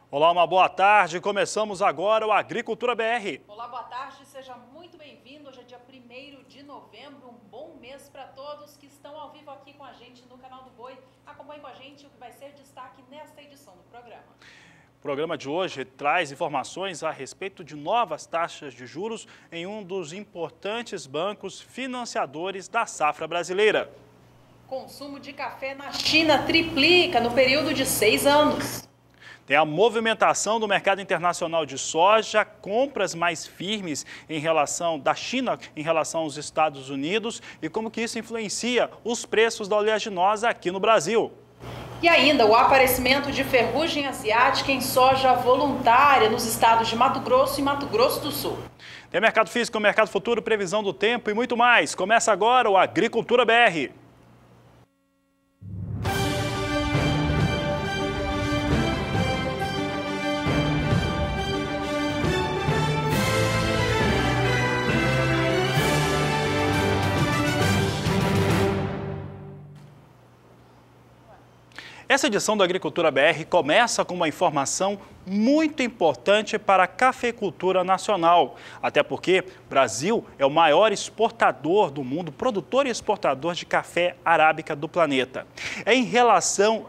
Olá, uma boa tarde. Começamos agora o Agricultura BR. Olá, boa tarde. Seja muito bem-vindo. Hoje é dia 1º de novembro. Um bom mês para todos que estão ao vivo aqui com a gente no canal do Boi. Acompanhe com a gente o que vai ser destaque nesta edição do programa. O programa de hoje traz informações a respeito de novas taxas de juros em um dos importantes bancos financiadores da safra brasileira. Consumo de café na China triplica no período de 6 anos. Tem a movimentação do mercado internacional de soja, compras mais firmes da China em relação aos Estados Unidos e como que isso influencia os preços da oleaginosa aqui no Brasil. E ainda o aparecimento de ferrugem asiática em soja voluntária nos estados de Mato Grosso e Mato Grosso do Sul. Tem mercado físico, mercado futuro, previsão do tempo e muito mais. Começa agora o Agricultura BR. Essa edição do Agricultura BR começa com uma informação muito importante para a cafeicultura nacional. Até porque o Brasil é o maior exportador do mundo, produtor e exportador de café arábica do planeta. É em relação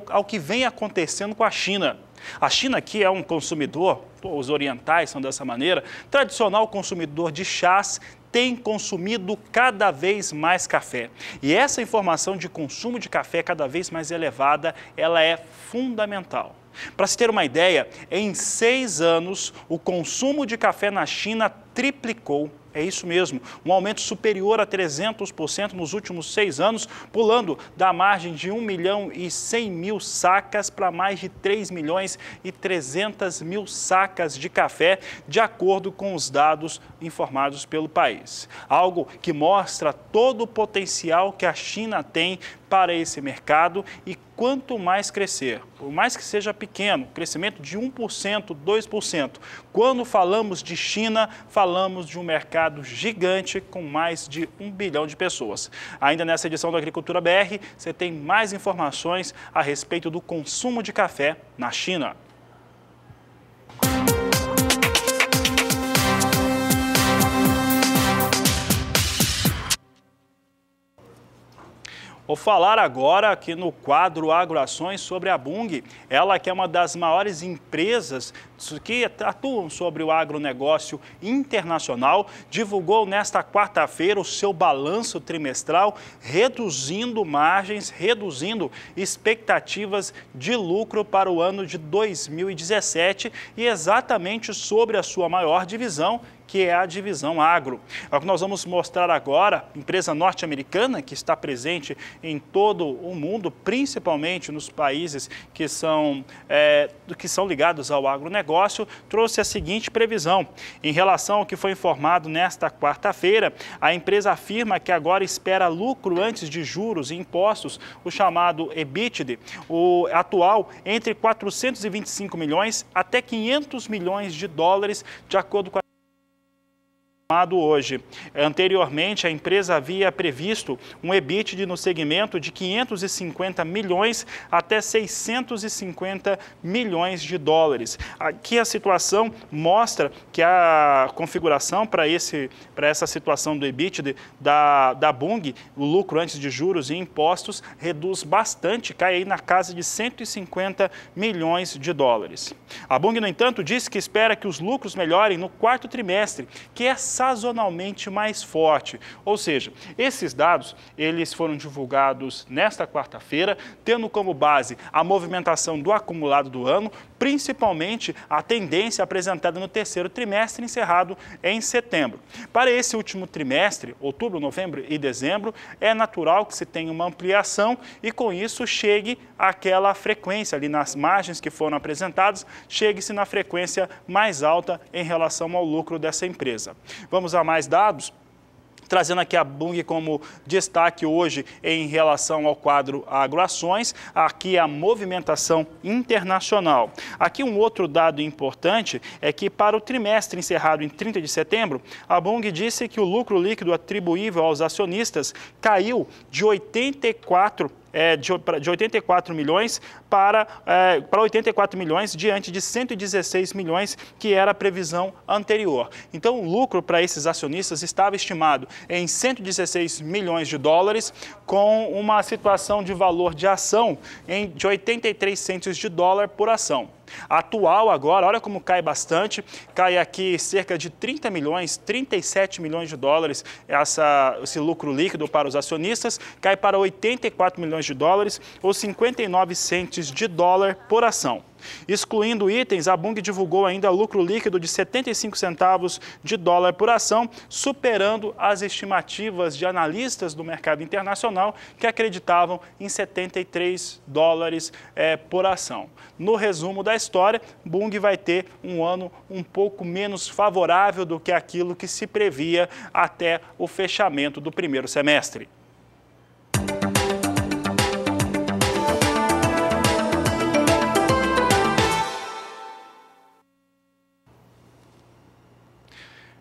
ao que vem acontecendo com a China. A China, que é um consumidor, os orientais são dessa maneira, tradicional consumidor de chás, tem consumido cada vez mais café. E essa informação de consumo de café cada vez mais elevada, ela é fundamental. Para se ter uma ideia, em 6 anos, o consumo de café na China triplicou. É isso mesmo, um aumento superior a 300% nos últimos 6 anos, pulando da margem de 1.100.000 sacas para mais de 3.300.000 sacas de café, de acordo com os dados informados pelo país. Algo que mostra todo o potencial que a China tem para esse mercado e quanto mais crescer, por mais que seja pequeno, crescimento de 1%, 2%. Quando falamos de China, falamos de um mercado gigante com mais de 1 bilhão de pessoas. Ainda nessa edição do Agricultura BR, você tem mais informações a respeito do consumo de café na China. Vou falar agora aqui no quadro Agroações sobre a Bunge, ela que é uma das maiores empresas que atuam sobre o agronegócio internacional, divulgou nesta quarta-feira o seu balanço trimestral, reduzindo margens, reduzindo expectativas de lucro para o ano de 2017 e exatamente sobre a sua maior divisão, que é a divisão agro. É o que nós vamos mostrar agora, empresa norte-americana que está presente em todo o mundo, principalmente nos países que são ligados ao agronegócio, trouxe a seguinte previsão. Em relação ao que foi informado nesta quarta-feira, a empresa afirma que agora espera lucro antes de juros e impostos, o chamado EBITDA, o atual entre 425 milhões até 500 milhões de dólares, de acordo com hoje. Anteriormente, a empresa havia previsto um EBITDA no segmento de 550 milhões até 650 milhões de dólares. Aqui a situação mostra que a configuração para essa situação do EBITDA da Bunge, o lucro antes de juros e impostos, reduz bastante, cai aí na casa de 150 milhões de dólares. A Bunge, no entanto, disse que espera que os lucros melhorem no quarto trimestre, que é sazonalmente mais forte. Ou seja, esses dados eles foram divulgados nesta quarta-feira, tendo como base a movimentação do acumulado do ano, principalmente a tendência apresentada no terceiro trimestre, encerrado em setembro. Para esse último trimestre, outubro, novembro e dezembro, é natural que se tenha uma ampliação e com isso chegue àquela frequência ali nas margens que foram apresentadas, chegue-se na frequência mais alta em relação ao lucro dessa empresa. Vamos a mais dados? Trazendo aqui a Bunge como destaque hoje em relação ao quadro Agroações, aqui a movimentação internacional. Aqui um outro dado importante é que para o trimestre encerrado em 30 de setembro, a Bunge disse que o lucro líquido atribuível aos acionistas caiu de 84 de 84 milhões para 84 milhões diante de 116 milhões que era a previsão anterior. Então o lucro para esses acionistas estava estimado em 116 milhões de dólares, com uma situação de valor de ação de 83 centos de dólar por ação. Atual agora, olha como cai bastante, cai aqui cerca de 30 milhões, 37 milhões de dólares esse lucro líquido para os acionistas, cai para 84 milhões de dólares ou 59 centos de dólar por ação. Excluindo itens, a Bunge divulgou ainda lucro líquido de 75 centavos de dólar por ação, superando as estimativas de analistas do mercado internacional que acreditavam em 73 dólares por ação. No resumo da história, Bunge vai ter um ano um pouco menos favorável do que aquilo que se previa até o fechamento do primeiro semestre.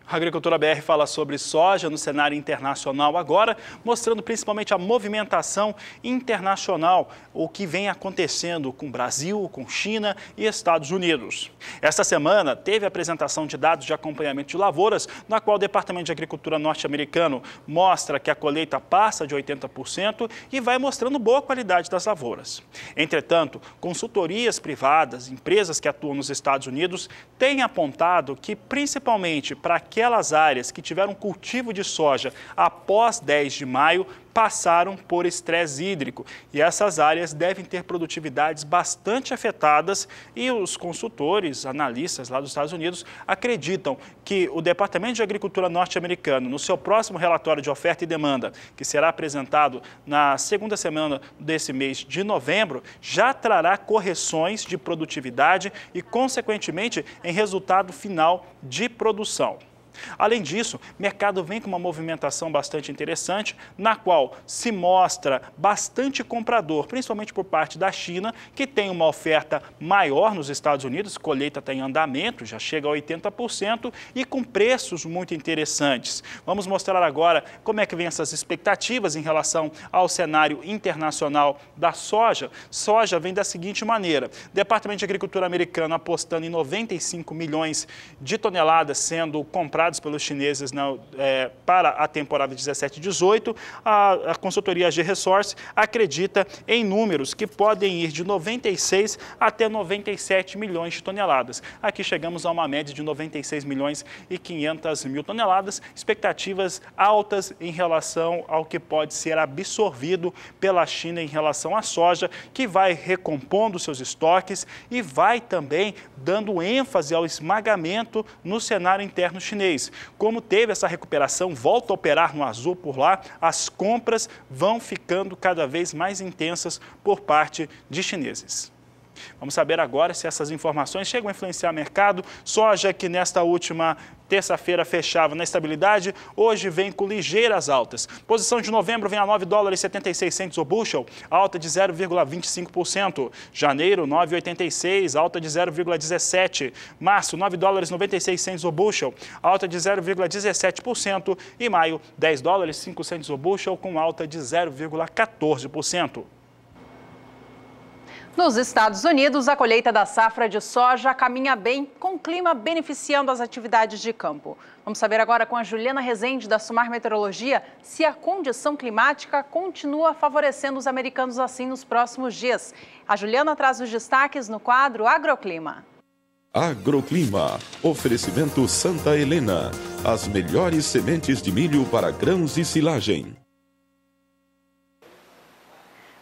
A Agricultura BR fala sobre soja no cenário internacional agora, mostrando principalmente a movimentação internacional, o que vem acontecendo com o Brasil, com China e Estados Unidos. Esta semana teve a apresentação de dados de acompanhamento de lavouras, na qual o Departamento de Agricultura norte-americano mostra que a colheita passa de 80% e vai mostrando boa qualidade das lavouras. Entretanto, consultorias privadas, empresas que atuam nos Estados Unidos, têm apontado que, principalmente para aquelas áreas que tiveram cultivo de soja após 10 de maio, passaram por estresse hídrico e essas áreas devem ter produtividades bastante afetadas e os consultores, analistas lá dos Estados Unidos acreditam que o Departamento de Agricultura norte-americano, no seu próximo relatório de oferta e demanda, que será apresentado na segunda semana desse mês de novembro, já trará correções de produtividade e, consequentemente, em resultado final de produção. Além disso, o mercado vem com uma movimentação bastante interessante, na qual se mostra bastante comprador, principalmente por parte da China, que tem uma oferta maior nos Estados Unidos, colheita está em andamento, já chega a 80% e com preços muito interessantes. Vamos mostrar agora como é que vem essas expectativas em relação ao cenário internacional da soja. Soja vem da seguinte maneira: Departamento de Agricultura americano apostando em 95 milhões de toneladas sendo compradas pelos chineses para a temporada 17-18, a consultoria G-Resource acredita em números que podem ir de 96 até 97 milhões de toneladas. Aqui chegamos a uma média de 96 milhões e 500 mil toneladas, expectativas altas em relação ao que pode ser absorvido pela China em relação à soja, que vai recompondo seus estoques e vai também dando ênfase ao esmagamento no cenário interno chinês. Como teve essa recuperação, volta a operar no azul por lá, as compras vão ficando cada vez mais intensas por parte de chineses. Vamos saber agora se essas informações chegam a influenciar o mercado. Soja que nesta última terça-feira fechava na estabilidade, hoje vem com ligeiras altas. Posição de novembro vem a 9 dólares e 76 centos o bushel, alta de 0,25%. Janeiro, 9,86, alta de 0,17%. Março, 9 dólares e 96 centos o bushel, alta de 0,17%. E maio, 10 dólares e 5 centos o bushel, com alta de 0,14%. Nos Estados Unidos, a colheita da safra de soja caminha bem, com o clima beneficiando as atividades de campo. Vamos saber agora com a Juliana Rezende, da Sumar Meteorologia, se a condição climática continua favorecendo os americanos assim nos próximos dias. A Juliana traz os destaques no quadro Agroclima. Agroclima, oferecimento Santa Helena, as melhores sementes de milho para grãos e silagem.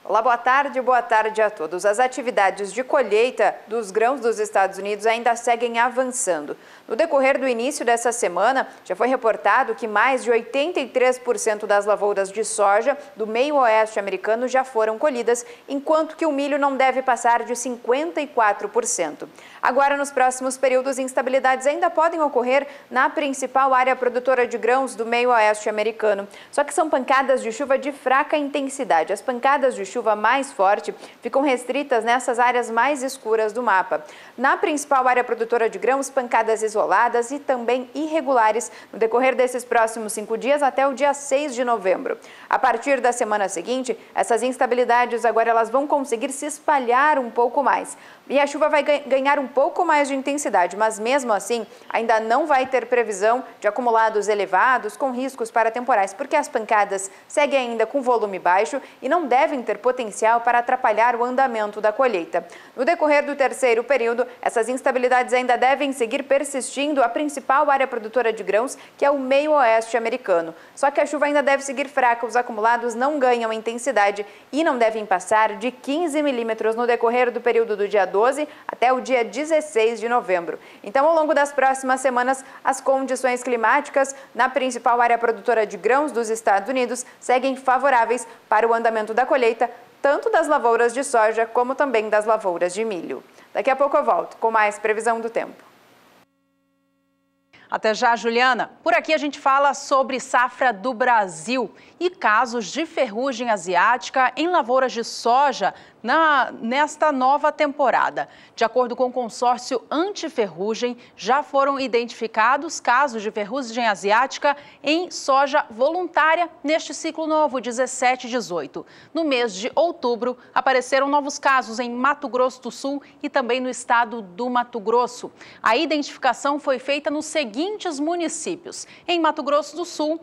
Olá, boa tarde a todos. As atividades de colheita dos grãos dos Estados Unidos ainda seguem avançando. No decorrer do início dessa semana, já foi reportado que mais de 83% das lavouras de soja do meio oeste americano já foram colhidas, enquanto que o milho não deve passar de 54%. Agora, nos próximos períodos, instabilidades ainda podem ocorrer na principal área produtora de grãos do meio oeste americano. Só que são pancadas de chuva de fraca intensidade. As pancadas de chuva chuva mais forte ficam restritas nessas áreas mais escuras do mapa. Na principal área produtora de grãos, pancadas isoladas e também irregulares no decorrer desses próximos 5 dias até o dia 6 de novembro. A partir da semana seguinte, essas instabilidades agora elas vão conseguir se espalhar um pouco mais. E a chuva vai ganhar um pouco mais de intensidade, mas mesmo assim ainda não vai ter previsão de acumulados elevados com riscos para temporais, porque as pancadas seguem ainda com volume baixo e não devem ter potencial para atrapalhar o andamento da colheita. No decorrer do terceiro período, essas instabilidades ainda devem seguir persistindo a principal área produtora de grãos, que é o meio oeste americano. Só que a chuva ainda deve seguir fraca, os acumulados não ganham intensidade e não devem passar de 15 milímetros no decorrer do período do dia 12 até o dia 16 de novembro. Então, ao longo das próximas semanas, as condições climáticas na principal área produtora de grãos dos Estados Unidos seguem favoráveis para o andamento da colheita, tanto das lavouras de soja como também das lavouras de milho. Daqui a pouco eu volto com mais previsão do tempo. Até já, Juliana. Por aqui a gente fala sobre safra do Brasil e casos de ferrugem asiática em lavouras de soja nesta nova temporada. De acordo com o consórcio anti-ferrugem, já foram identificados casos de ferrugem asiática em soja voluntária neste ciclo novo, 17 e 18. No mês de outubro, apareceram novos casos em Mato Grosso do Sul e também no estado do Mato Grosso. A identificação foi feita nos seguintes municípios. Em Mato Grosso do Sul,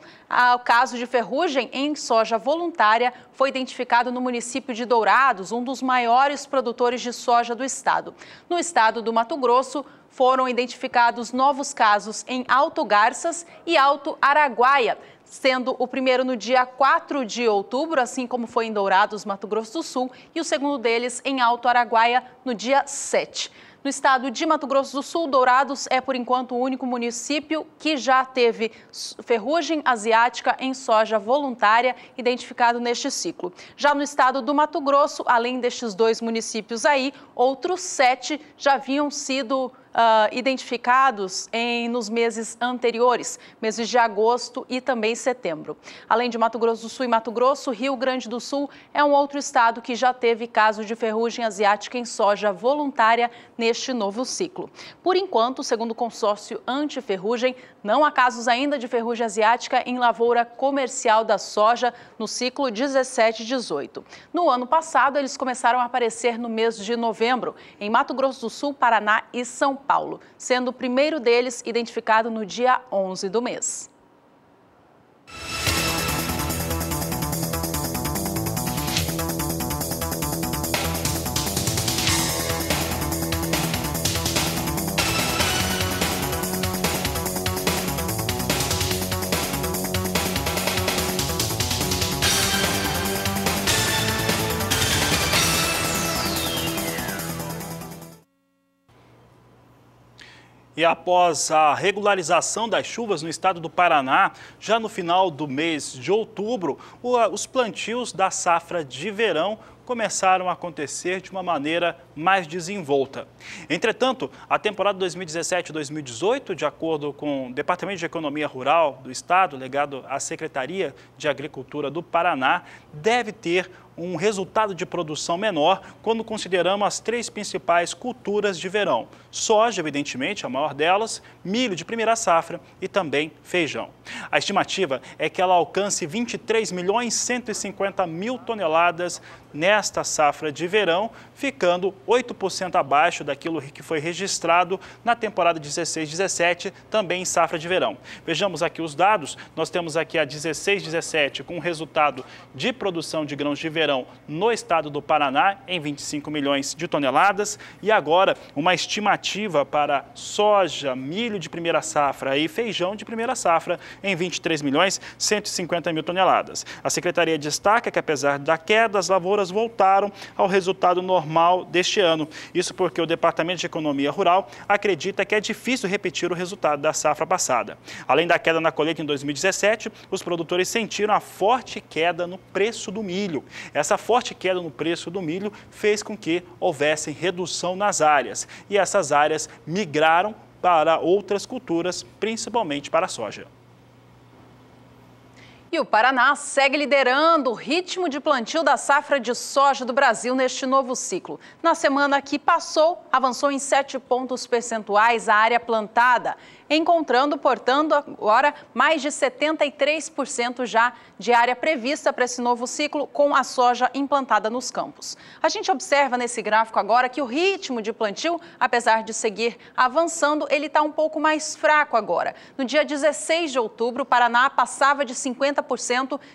o caso de ferrugem em soja voluntária foi identificado no município de Dourados, um dos maiores produtores de soja do estado. No estado do Mato Grosso, foram identificados novos casos em Alto Garças e Alto Araguaia, sendo o primeiro no dia 4 de outubro, assim como foi em Dourados, Mato Grosso do Sul, e o segundo deles em Alto Araguaia, no dia 7. No estado de Mato Grosso do Sul, Dourados é, por enquanto, o único município que já teve ferrugem asiática em soja voluntária identificado neste ciclo. Já no estado do Mato Grosso, além destes 2 municípios aí, outros 7 já haviam sido identificados nos meses anteriores, meses de agosto e também setembro. Além de Mato Grosso do Sul e Mato Grosso, Rio Grande do Sul é um outro estado que já teve caso de ferrugem asiática em soja voluntária neste novo ciclo. Por enquanto, segundo o consórcio anti-ferrugem, não há casos ainda de ferrugem asiática em lavoura comercial da soja no ciclo 17 e 18. No ano passado, eles começaram a aparecer no mês de novembro, em Mato Grosso do Sul, Paraná e São Paulo, sendo o primeiro deles identificado no dia 11 do mês. E após a regularização das chuvas no estado do Paraná, já no final do mês de outubro, os plantios da safra de verão começaram a acontecer de uma maneira mais desenvolta. Entretanto, a temporada 2017-2018, de acordo com o Departamento de Economia Rural do Estado, legado à Secretaria de Agricultura do Paraná, deve ter um resultado de produção menor quando consideramos as 3 principais culturas de verão. Soja, evidentemente, a maior delas, milho de primeira safra e também feijão. A estimativa é que ela alcance 23.150.000 toneladas nesta safra de verão, ficando 8% abaixo daquilo que foi registrado na temporada 16-17, também em safra de verão. Vejamos aqui os dados, nós temos aqui a 16-17 com o resultado de produção de grãos de verão no estado do Paraná em 25 milhões de toneladas e agora uma estimativa para soja, milho de primeira safra e feijão de primeira safra em 23.150.000 toneladas. A Secretaria destaca que apesar da queda, as lavouras voltaram ao resultado normal deste ano. Isso porque o Departamento de Economia Rural acredita que é difícil repetir o resultado da safra passada. Além da queda na colheita em 2017, os produtores sentiram a forte queda no preço do milho. Essa forte queda no preço do milho fez com que houvesse redução nas áreas e essas áreas migraram para outras culturas, principalmente para a soja. E E o Paraná segue liderando o ritmo de plantio da safra de soja do Brasil neste novo ciclo. Na semana que passou, avançou em 7 pontos percentuais a área plantada, encontrando, portanto, agora mais de 73% já de área prevista para esse novo ciclo com a soja implantada nos campos. A gente observa nesse gráfico agora que o ritmo de plantio, apesar de seguir avançando, ele está um pouco mais fraco agora. No dia 16 de outubro, o Paraná passava de 50%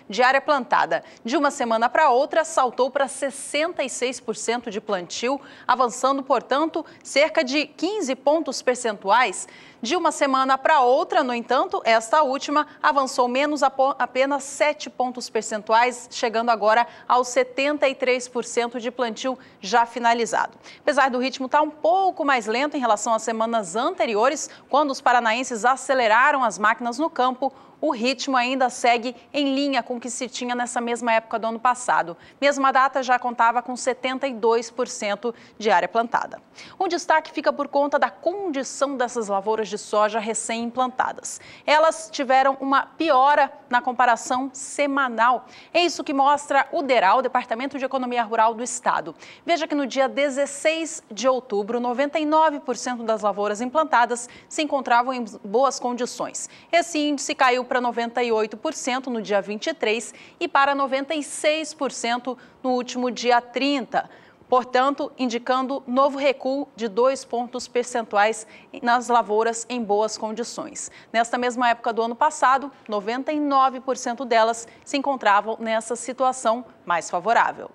de área plantada. De uma semana para outra, saltou para 66% de plantio, avançando, portanto, cerca de 15 pontos percentuais. De uma semana para outra, no entanto, esta última avançou menos apenas 7 pontos percentuais, chegando agora aos 73% de plantio já finalizado. Apesar do ritmo estar um pouco mais lento em relação às semanas anteriores, quando os paranaenses aceleraram as máquinas no campo, o ritmo ainda segue em linha com o que se tinha nessa mesma época do ano passado. Mesma data já contava com 72% de área plantada. O destaque fica por conta da condição dessas lavouras de soja recém-implantadas. Elas tiveram uma piora na comparação semanal. É isso que mostra o DERAL, o Departamento de Economia Rural do Estado. Veja que no dia 16 de outubro, 99% das lavouras implantadas se encontravam em boas condições. Esse índice caiu para 98% no dia 23 e para 96% no último dia 30. Portanto, indicando novo recuo de 2 pontos percentuais nas lavouras em boas condições. Nesta mesma época do ano passado, 99% delas se encontravam nessa situação mais favorável.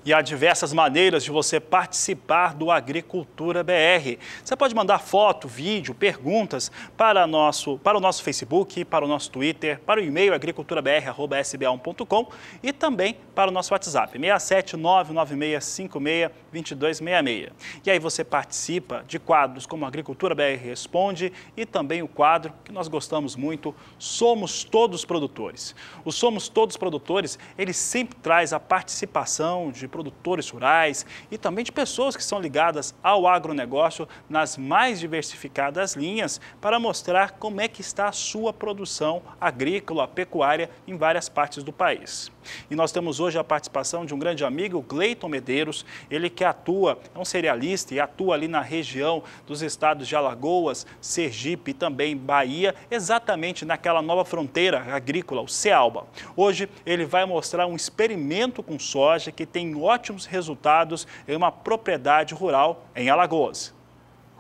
E há diversas maneiras de você participar do Agricultura BR. Você pode mandar foto, vídeo, perguntas para o nosso Facebook, para o nosso Twitter, para o e-mail agriculturabr@sba1.com e também para o nosso WhatsApp, 67996562266. E aí você participa de quadros como Agricultura BR Responde e também o quadro que nós gostamos muito, Somos Todos Produtores. O Somos Todos Produtores, ele sempre traz a participação de produtores rurais e também de pessoas que são ligadas ao agronegócio nas mais diversificadas linhas para mostrar como é que está a sua produção agrícola, pecuária em várias partes do país. E nós temos hoje a participação de um grande amigo, Gleiton Medeiros, ele que atua, é um cerealista e atua ali na região dos estados de Alagoas, Sergipe e também Bahia, exatamente naquela nova fronteira agrícola, o CEALBA. Hoje ele vai mostrar um experimento com soja que tem ótimos resultados em uma propriedade rural em Alagoas.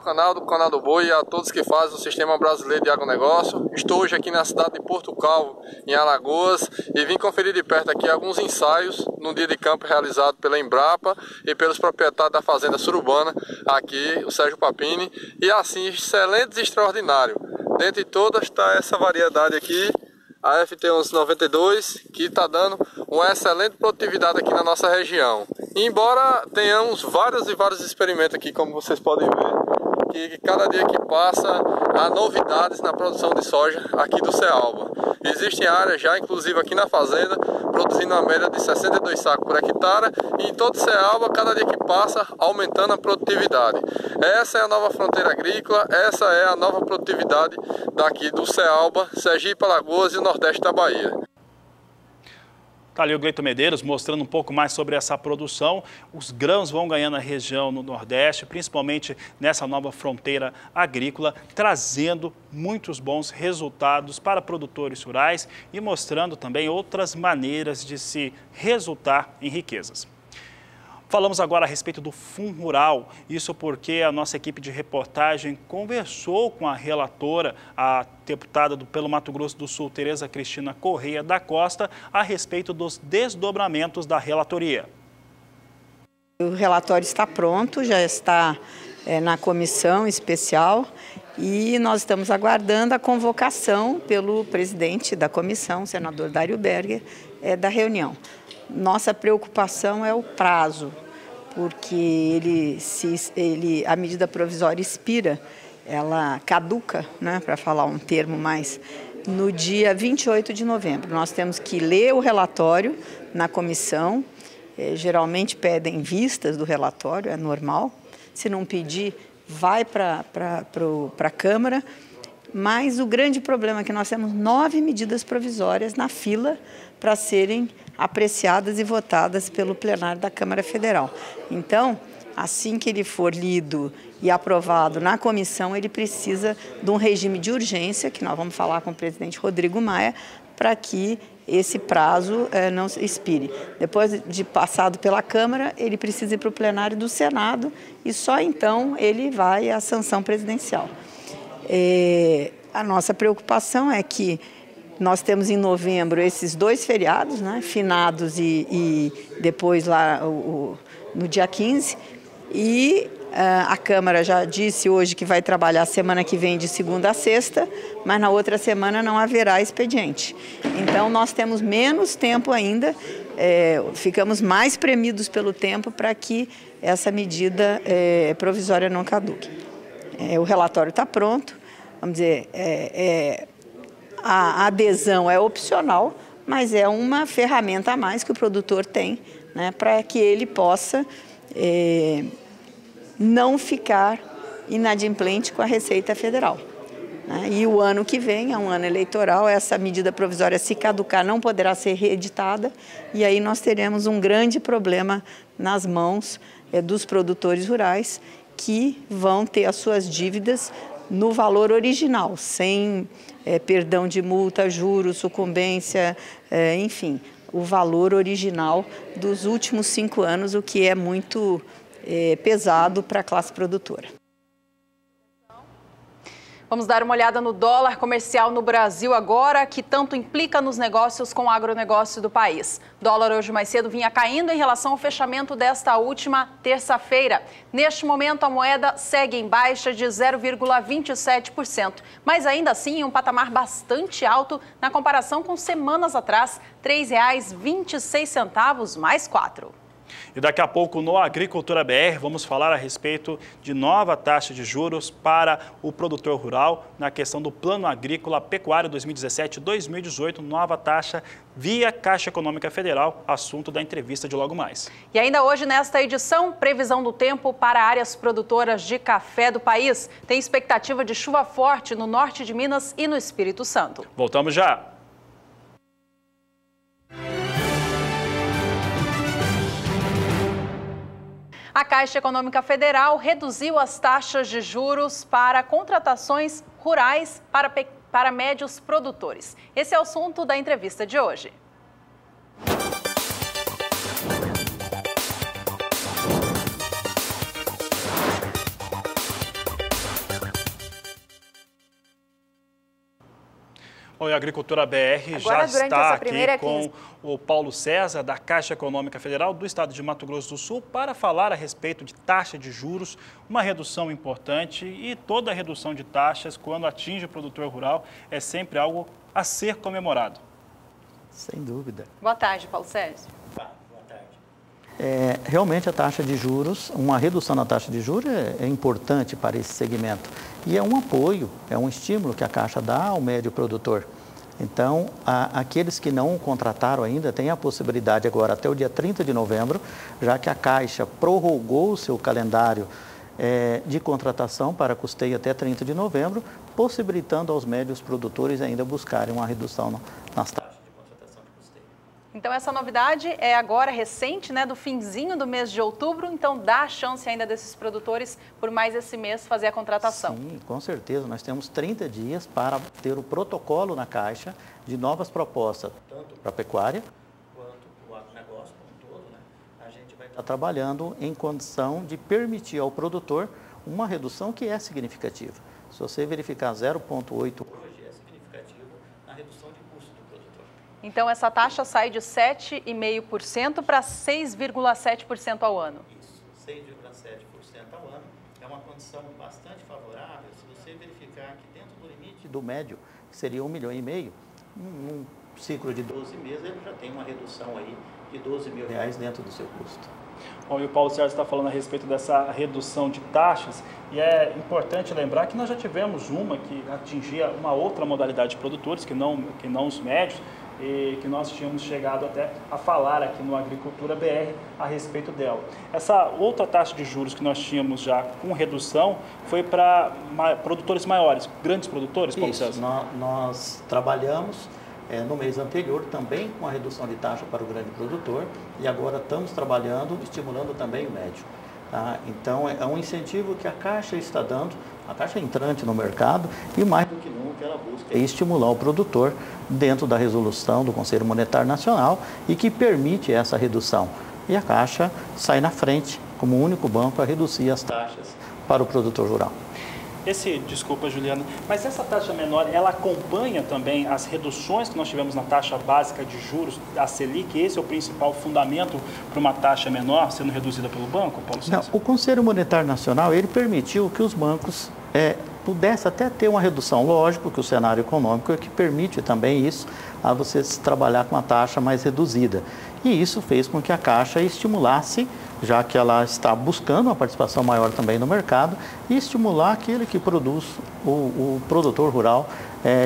Canal do Boi e a todos que fazem o Sistema Brasileiro de Agronegócio. Estou hoje aqui na cidade de Porto Calvo, em Alagoas, e vim conferir de perto aqui alguns ensaios no dia de campo realizado pela Embrapa e pelos proprietários da Fazenda Surubana, aqui, o Sérgio Papini, e assim, excelentes e extraordinários. Dentre todas está essa variedade aqui, a FT1192, que está dando uma excelente produtividade aqui na nossa região. E embora tenhamos vários experimentos aqui, como vocês podem ver, que cada dia que passa há novidades na produção de soja aqui do CEALBA. Existem áreas já, inclusive aqui na fazenda, produzindo uma média de 62 sacos por hectare e em todo o CEALBA, cada dia que passa, aumentando a produtividade. Essa é a nova fronteira agrícola, essa é a nova produtividade daqui do CEALBA, Sergipe, Alagoas e o Nordeste da Bahia. Está ali o Gleiton Medeiros mostrando um pouco mais sobre essa produção. Os grãos vão ganhando a região no Nordeste, principalmente nessa nova fronteira agrícola, trazendo muitos bons resultados para produtores rurais e mostrando também outras maneiras de se resultar em riquezas. Falamos agora a respeito do Fundo Rural, isso porque a nossa equipe de reportagem conversou com a relatora, a deputada pelo Mato Grosso do Sul, Tereza Cristina Correia da Costa, a respeito dos desdobramentos da relatoria. O relatório está pronto, já está na comissão especial e nós estamos aguardando a convocação pelo presidente da comissão, o senador Dário Berger, da reunião. Nossa preocupação é o prazo, porque a medida provisória expira, ela caduca, né, para falar um termo mais, no dia 28 de novembro. Nós temos que ler o relatório na comissão, geralmente pedem vistas do relatório, é normal. Se não pedir, vai para a Câmara. Mas o grande problema é que nós temos 9 medidas provisórias na fila para serem apreciadas e votadas pelo plenário da Câmara Federal. Então, assim que ele for lido e aprovado na comissão, ele precisa de um regime de urgência, que nós vamos falar com o presidente Rodrigo Maia, para que esse prazo não expire. Depois de passado pela Câmara, ele precisa ir para o plenário do Senado e só então ele vai à sanção presidencial. A nossa preocupação é que nós temos em novembro esses 2 feriados, né, finados e depois lá no dia 15, e a Câmara já disse hoje que vai trabalhar semana que vem de segunda a sexta, mas na outra semana não haverá expediente. Então, nós temos menos tempo ainda, ficamos mais premidos pelo tempo para que essa medida provisória não caduque. O relatório está pronto, vamos dizer, a adesão é opcional, mas é uma ferramenta a mais que o produtor tem, né, para que ele possa não ficar inadimplente com a Receita Federal. E o ano que vem, é um ano eleitoral, essa medida provisória, se caducar, não poderá ser reeditada, e aí nós teremos um grande problema nas mãos dos produtores rurais, que vão ter as suas dívidas no valor original, sem perdão de multa, juros, sucumbência, enfim, o valor original dos últimos 5 anos, o que é muito pesado para a classe produtora. Vamos dar uma olhada no dólar comercial no Brasil agora, que tanto implica nos negócios com o agronegócio do país. O dólar hoje mais cedo vinha caindo em relação ao fechamento desta última terça-feira. Neste momento, a moeda segue em baixa de 0,27%, mas ainda assim em um patamar bastante alto na comparação com semanas atrás, R$ 3,26 mais 4. E daqui a pouco no Agricultura BR vamos falar a respeito de nova taxa de juros para o produtor rural na questão do Plano Agrícola Pecuário 2017-2018, nova taxa via Caixa Econômica Federal, assunto da entrevista de logo mais. E ainda hoje nesta edição, previsão do tempo para áreas produtoras de café do país. Tem expectativa de chuva forte no norte de Minas e no Espírito Santo. Voltamos já. A Caixa Econômica Federal reduziu as taxas de juros para contratações rurais para médios produtores. Esse é o assunto da entrevista de hoje. Oi, a Agricultura BR já está aqui com o Paulo César, da Caixa Econômica Federal do Estado de Mato Grosso do Sul, para falar a respeito de taxa de juros, uma redução importante, e toda redução de taxas, quando atinge o produtor rural, é sempre algo a ser comemorado. Sem dúvida. Boa tarde, Paulo César. Boa tarde. Realmente a taxa de juros, uma redução na taxa de juros é importante para esse segmento. E é um apoio, é um estímulo que a Caixa dá ao médio produtor. Então, aqueles que não contrataram ainda têm a possibilidade agora, até o dia 30 de novembro, já que a Caixa prorrogou o seu calendário de contratação para custeio até 30 de novembro, possibilitando aos médios produtores ainda buscarem uma redução nas taxas. Então, essa novidade é agora recente, né, do finzinho do mês de outubro, então dá a chance ainda desses produtores, por mais esse mês, fazer a contratação. Sim, com certeza. Nós temos 30 dias para ter o protocolo na Caixa de novas propostas, tanto para a pecuária quanto para o agronegócio como um todo, né? A gente vai estar trabalhando em condição de permitir ao produtor uma redução que é significativa. Se você verificar 0,8 hoje, é significativo na redução de custo do produtor. Então, essa taxa sai de 7,5% para 6,7% ao ano. Isso, 6,7% ao ano. é uma condição bastante favorável se você verificar que dentro do limite do médio, que seria 1,5 milhão, num ciclo de 12 meses, ele já tem uma redução aí de R$12 mil dentro do seu custo. Bom, e o Paulo César está falando a respeito dessa redução de taxas, e é importante lembrar que nós já tivemos uma que atingia uma outra modalidade de produtores, que não os médios, e que nós tínhamos chegado até a falar aqui no Agricultura BR a respeito dela. Essa outra taxa de juros que nós tínhamos já com redução foi para produtores maiores, grandes produtores, Paulo César? Isso, nós trabalhamos no mês anterior também com a redução de taxa para o grande produtor e agora estamos trabalhando, estimulando também o médio. Tá? Então, é um incentivo que a Caixa está dando, a Caixa é entrante no mercado e mais do que nunca ela busca estimular o produtor dentro da resolução do Conselho Monetário Nacional e que permite essa redução. E a Caixa sai na frente como o único banco a reduzir as taxas para o produtor rural. Desculpa, Juliana, mas essa taxa menor, ela acompanha também as reduções que nós tivemos na taxa básica de juros, a Selic? Esse é o principal fundamento para uma taxa menor sendo reduzida pelo banco, Paulo César? Não, o Conselho Monetário Nacional, ele permitiu que os bancos pudessem até ter uma redução. Lógico que o cenário econômico é que permite também isso, a você trabalhar com uma taxa mais reduzida. E isso fez com que a Caixa estimulasse, já que ela está buscando uma participação maior também no mercado, e estimular aquele que produz, o produtor rural,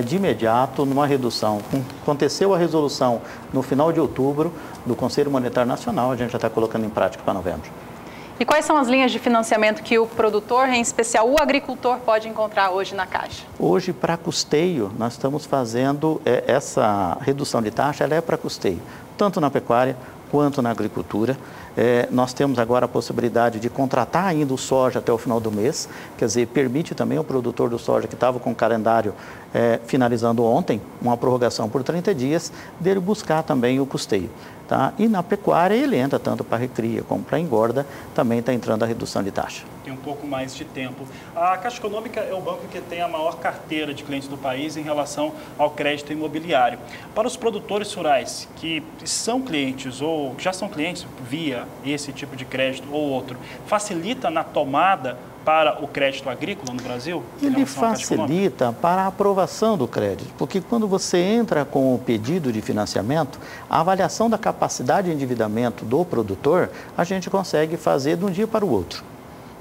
de imediato, numa redução. Aconteceu a resolução no final de outubro do Conselho Monetário Nacional, a gente já está colocando em prática para novembro. E quais são as linhas de financiamento que o produtor, em especial o agricultor, pode encontrar hoje na Caixa? Hoje, para custeio, nós estamos fazendo essa redução de taxa, ela é para custeio, tanto na pecuária quanto na agricultura. Nós temos agora a possibilidade de contratar ainda o soja até o final do mês, quer dizer, permite também ao produtor do soja que estava com o calendário finalizando ontem, uma prorrogação por 30 dias, dele buscar também o custeio. Tá? E na pecuária ele entra tanto para recria como para engorda, também está entrando a redução de taxa. Tem um pouco mais de tempo. A Caixa Econômica é o banco que tem a maior carteira de clientes do país em relação ao crédito imobiliário. Para os produtores rurais que são clientes ou já são clientes via esse tipo de crédito ou outro, facilita na tomada para o crédito agrícola no Brasil? Ele facilita para a aprovação do crédito, porque quando você entra com o pedido de financiamento, a avaliação da capacidade de endividamento do produtor, a gente consegue fazer de um dia para o outro.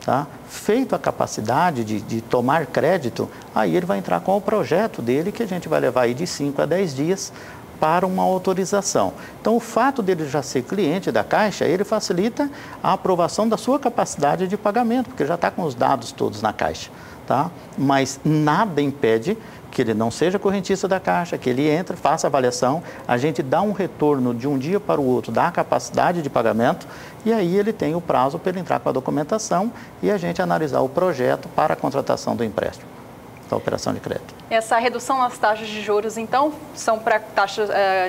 Tá? Feito a capacidade de tomar crédito, aí ele vai entrar com o projeto dele, que a gente vai levar aí de 5 a 10 dias para uma autorização. Então, o fato dele já ser cliente da Caixa, ele facilita a aprovação da sua capacidade de pagamento, porque já está com os dados todos na Caixa. Tá? Mas nada impede que ele não seja correntista da Caixa, que ele entre, faça a avaliação, a gente dá um retorno de um dia para o outro da capacidade de pagamento e aí ele tem o prazo para ele entrar com a documentação e a gente analisar o projeto para a contratação do empréstimo, da operação de crédito. Essa redução nas taxas de juros, então, são para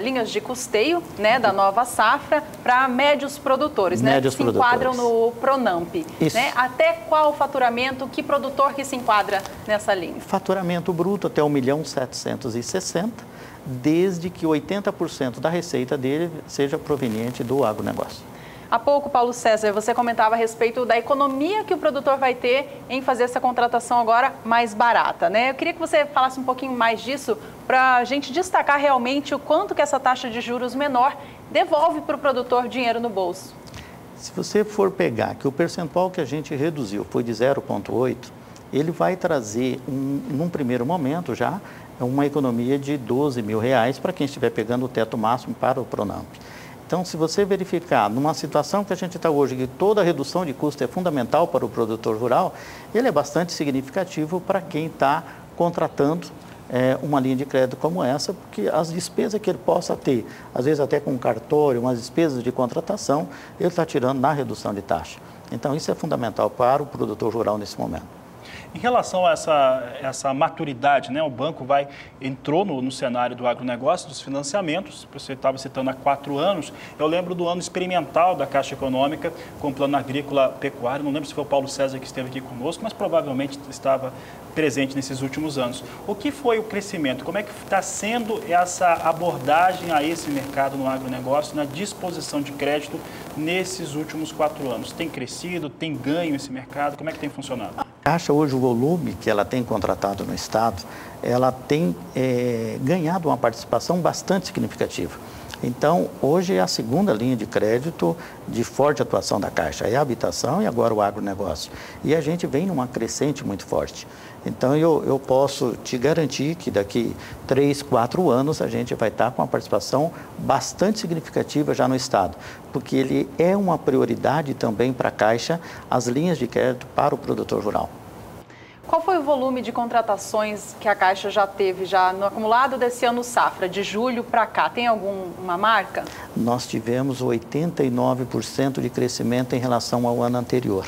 linhas de custeio, né, da nova safra, para médios produtores, médios né, que se enquadram no Pronamp. Isso. Né? Até qual faturamento, que produtor que se enquadra nessa linha? Faturamento bruto até 1.760.000, desde que 80% da receita dele seja proveniente do agronegócio. Há pouco, Paulo César, você comentava a respeito da economia que o produtor vai ter em fazer essa contratação agora mais barata, né? Eu queria que você falasse um pouquinho mais disso para a gente destacar realmente o quanto que essa taxa de juros menor devolve para o produtor dinheiro no bolso. Se você for pegar que o percentual que a gente reduziu foi de 0,8, ele vai trazer, num primeiro momento já, uma economia de R$12 mil para quem estiver pegando o teto máximo para o Pronamp. Então, se você verificar, numa situação que a gente está hoje, que toda a redução de custo é fundamental para o produtor rural, ele é bastante significativo para quem está contratando uma linha de crédito como essa, porque as despesas que ele possa ter, às vezes até com um cartório, umas despesas de contratação, ele está tirando na redução de taxa. Então, isso é fundamental para o produtor rural nesse momento. Em relação a essa maturidade, né, o banco entrou no cenário do agronegócio, dos financiamentos, você estava citando há 4 anos, eu lembro do ano experimental da Caixa Econômica com o Plano Agrícola Pecuário, não lembro se foi o Paulo César que esteve aqui conosco, mas provavelmente estava presente nesses últimos anos. O que foi o crescimento? Como é que está sendo essa abordagem a esse mercado no agronegócio, na disposição de crédito nesses últimos 4 anos? Tem crescido, tem ganho esse mercado? Como é que tem funcionado? A Caixa hoje, o volume que ela tem contratado no Estado, ela tem ganhado uma participação bastante significativa. Então, hoje é a segunda linha de crédito de forte atuação da Caixa, é a habitação e agora o agronegócio. E a gente vem numa crescente muito forte. Então, eu posso te garantir que daqui 3, 4 anos a gente vai estar com uma participação bastante significativa já no Estado, porque ele é uma prioridade também para a Caixa, as linhas de crédito para o produtor rural. Qual foi o volume de contratações que a Caixa já teve no acumulado desse ano safra, de julho para cá? Tem alguma marca? Nós tivemos 89% de crescimento em relação ao ano anterior,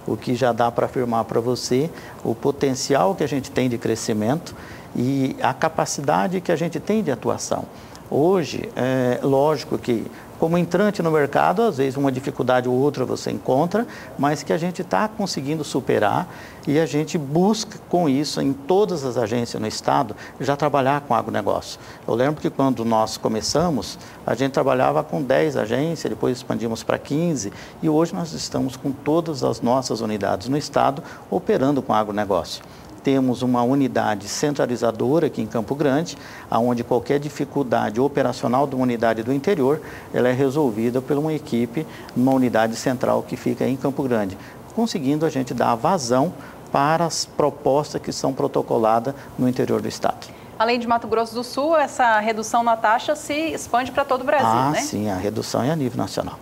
o que já dá para afirmar para você o potencial que a gente tem de crescimento e a capacidade que a gente tem de atuação. Hoje, é lógico que, como entrante no mercado, às vezes uma dificuldade ou outra você encontra, mas que a gente está conseguindo superar e a gente busca com isso em todas as agências no Estado já trabalhar com agronegócio. Eu lembro que quando nós começamos, a gente trabalhava com 10 agências, depois expandimos para 15 e hoje nós estamos com todas as nossas unidades no Estado operando com agronegócio. Temos uma unidade centralizadora aqui em Campo Grande, onde qualquer dificuldade operacional de uma unidade do interior, ela é resolvida por uma equipe numa unidade central que fica em Campo Grande, conseguindo a gente dar vazão para as propostas que são protocoladas no interior do Estado. Além de Mato Grosso do Sul, essa redução na taxa se expande para todo o Brasil, né? Sim, a redução é a nível nacional.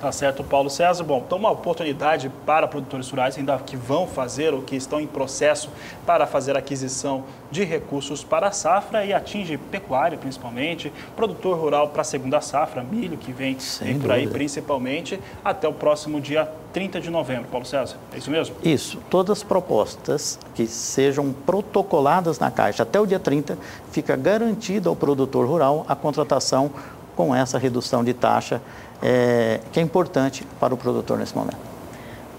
Tá certo, Paulo César. Bom, então uma oportunidade para produtores rurais ainda que vão fazer ou que estão em processo para fazer aquisição de recursos para a safra e atinge pecuária principalmente, produtor rural para a segunda safra, milho que vem por aí principalmente, até o próximo dia 30 de novembro. Paulo César, é isso mesmo? Isso. Todas as propostas que sejam protocoladas na Caixa até o dia 30, fica garantida ao produtor rural a contratação com essa redução de taxa que é importante para o produtor nesse momento.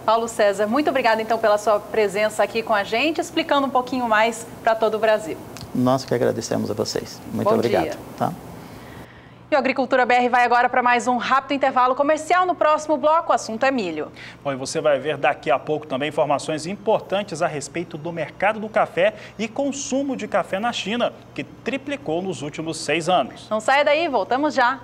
Paulo César, muito obrigada então pela sua presença aqui com a gente, explicando um pouquinho mais para todo o Brasil. Nós que agradecemos a vocês. Muito Bom obrigado. Dia. Tá? E o Agricultura BR vai agora para mais um rápido intervalo comercial. No próximo bloco, o assunto é milho. Bom, e você vai ver daqui a pouco também informações importantes a respeito do mercado do café e consumo de café na China, que triplicou nos últimos 6 anos. Não saia daí, voltamos já.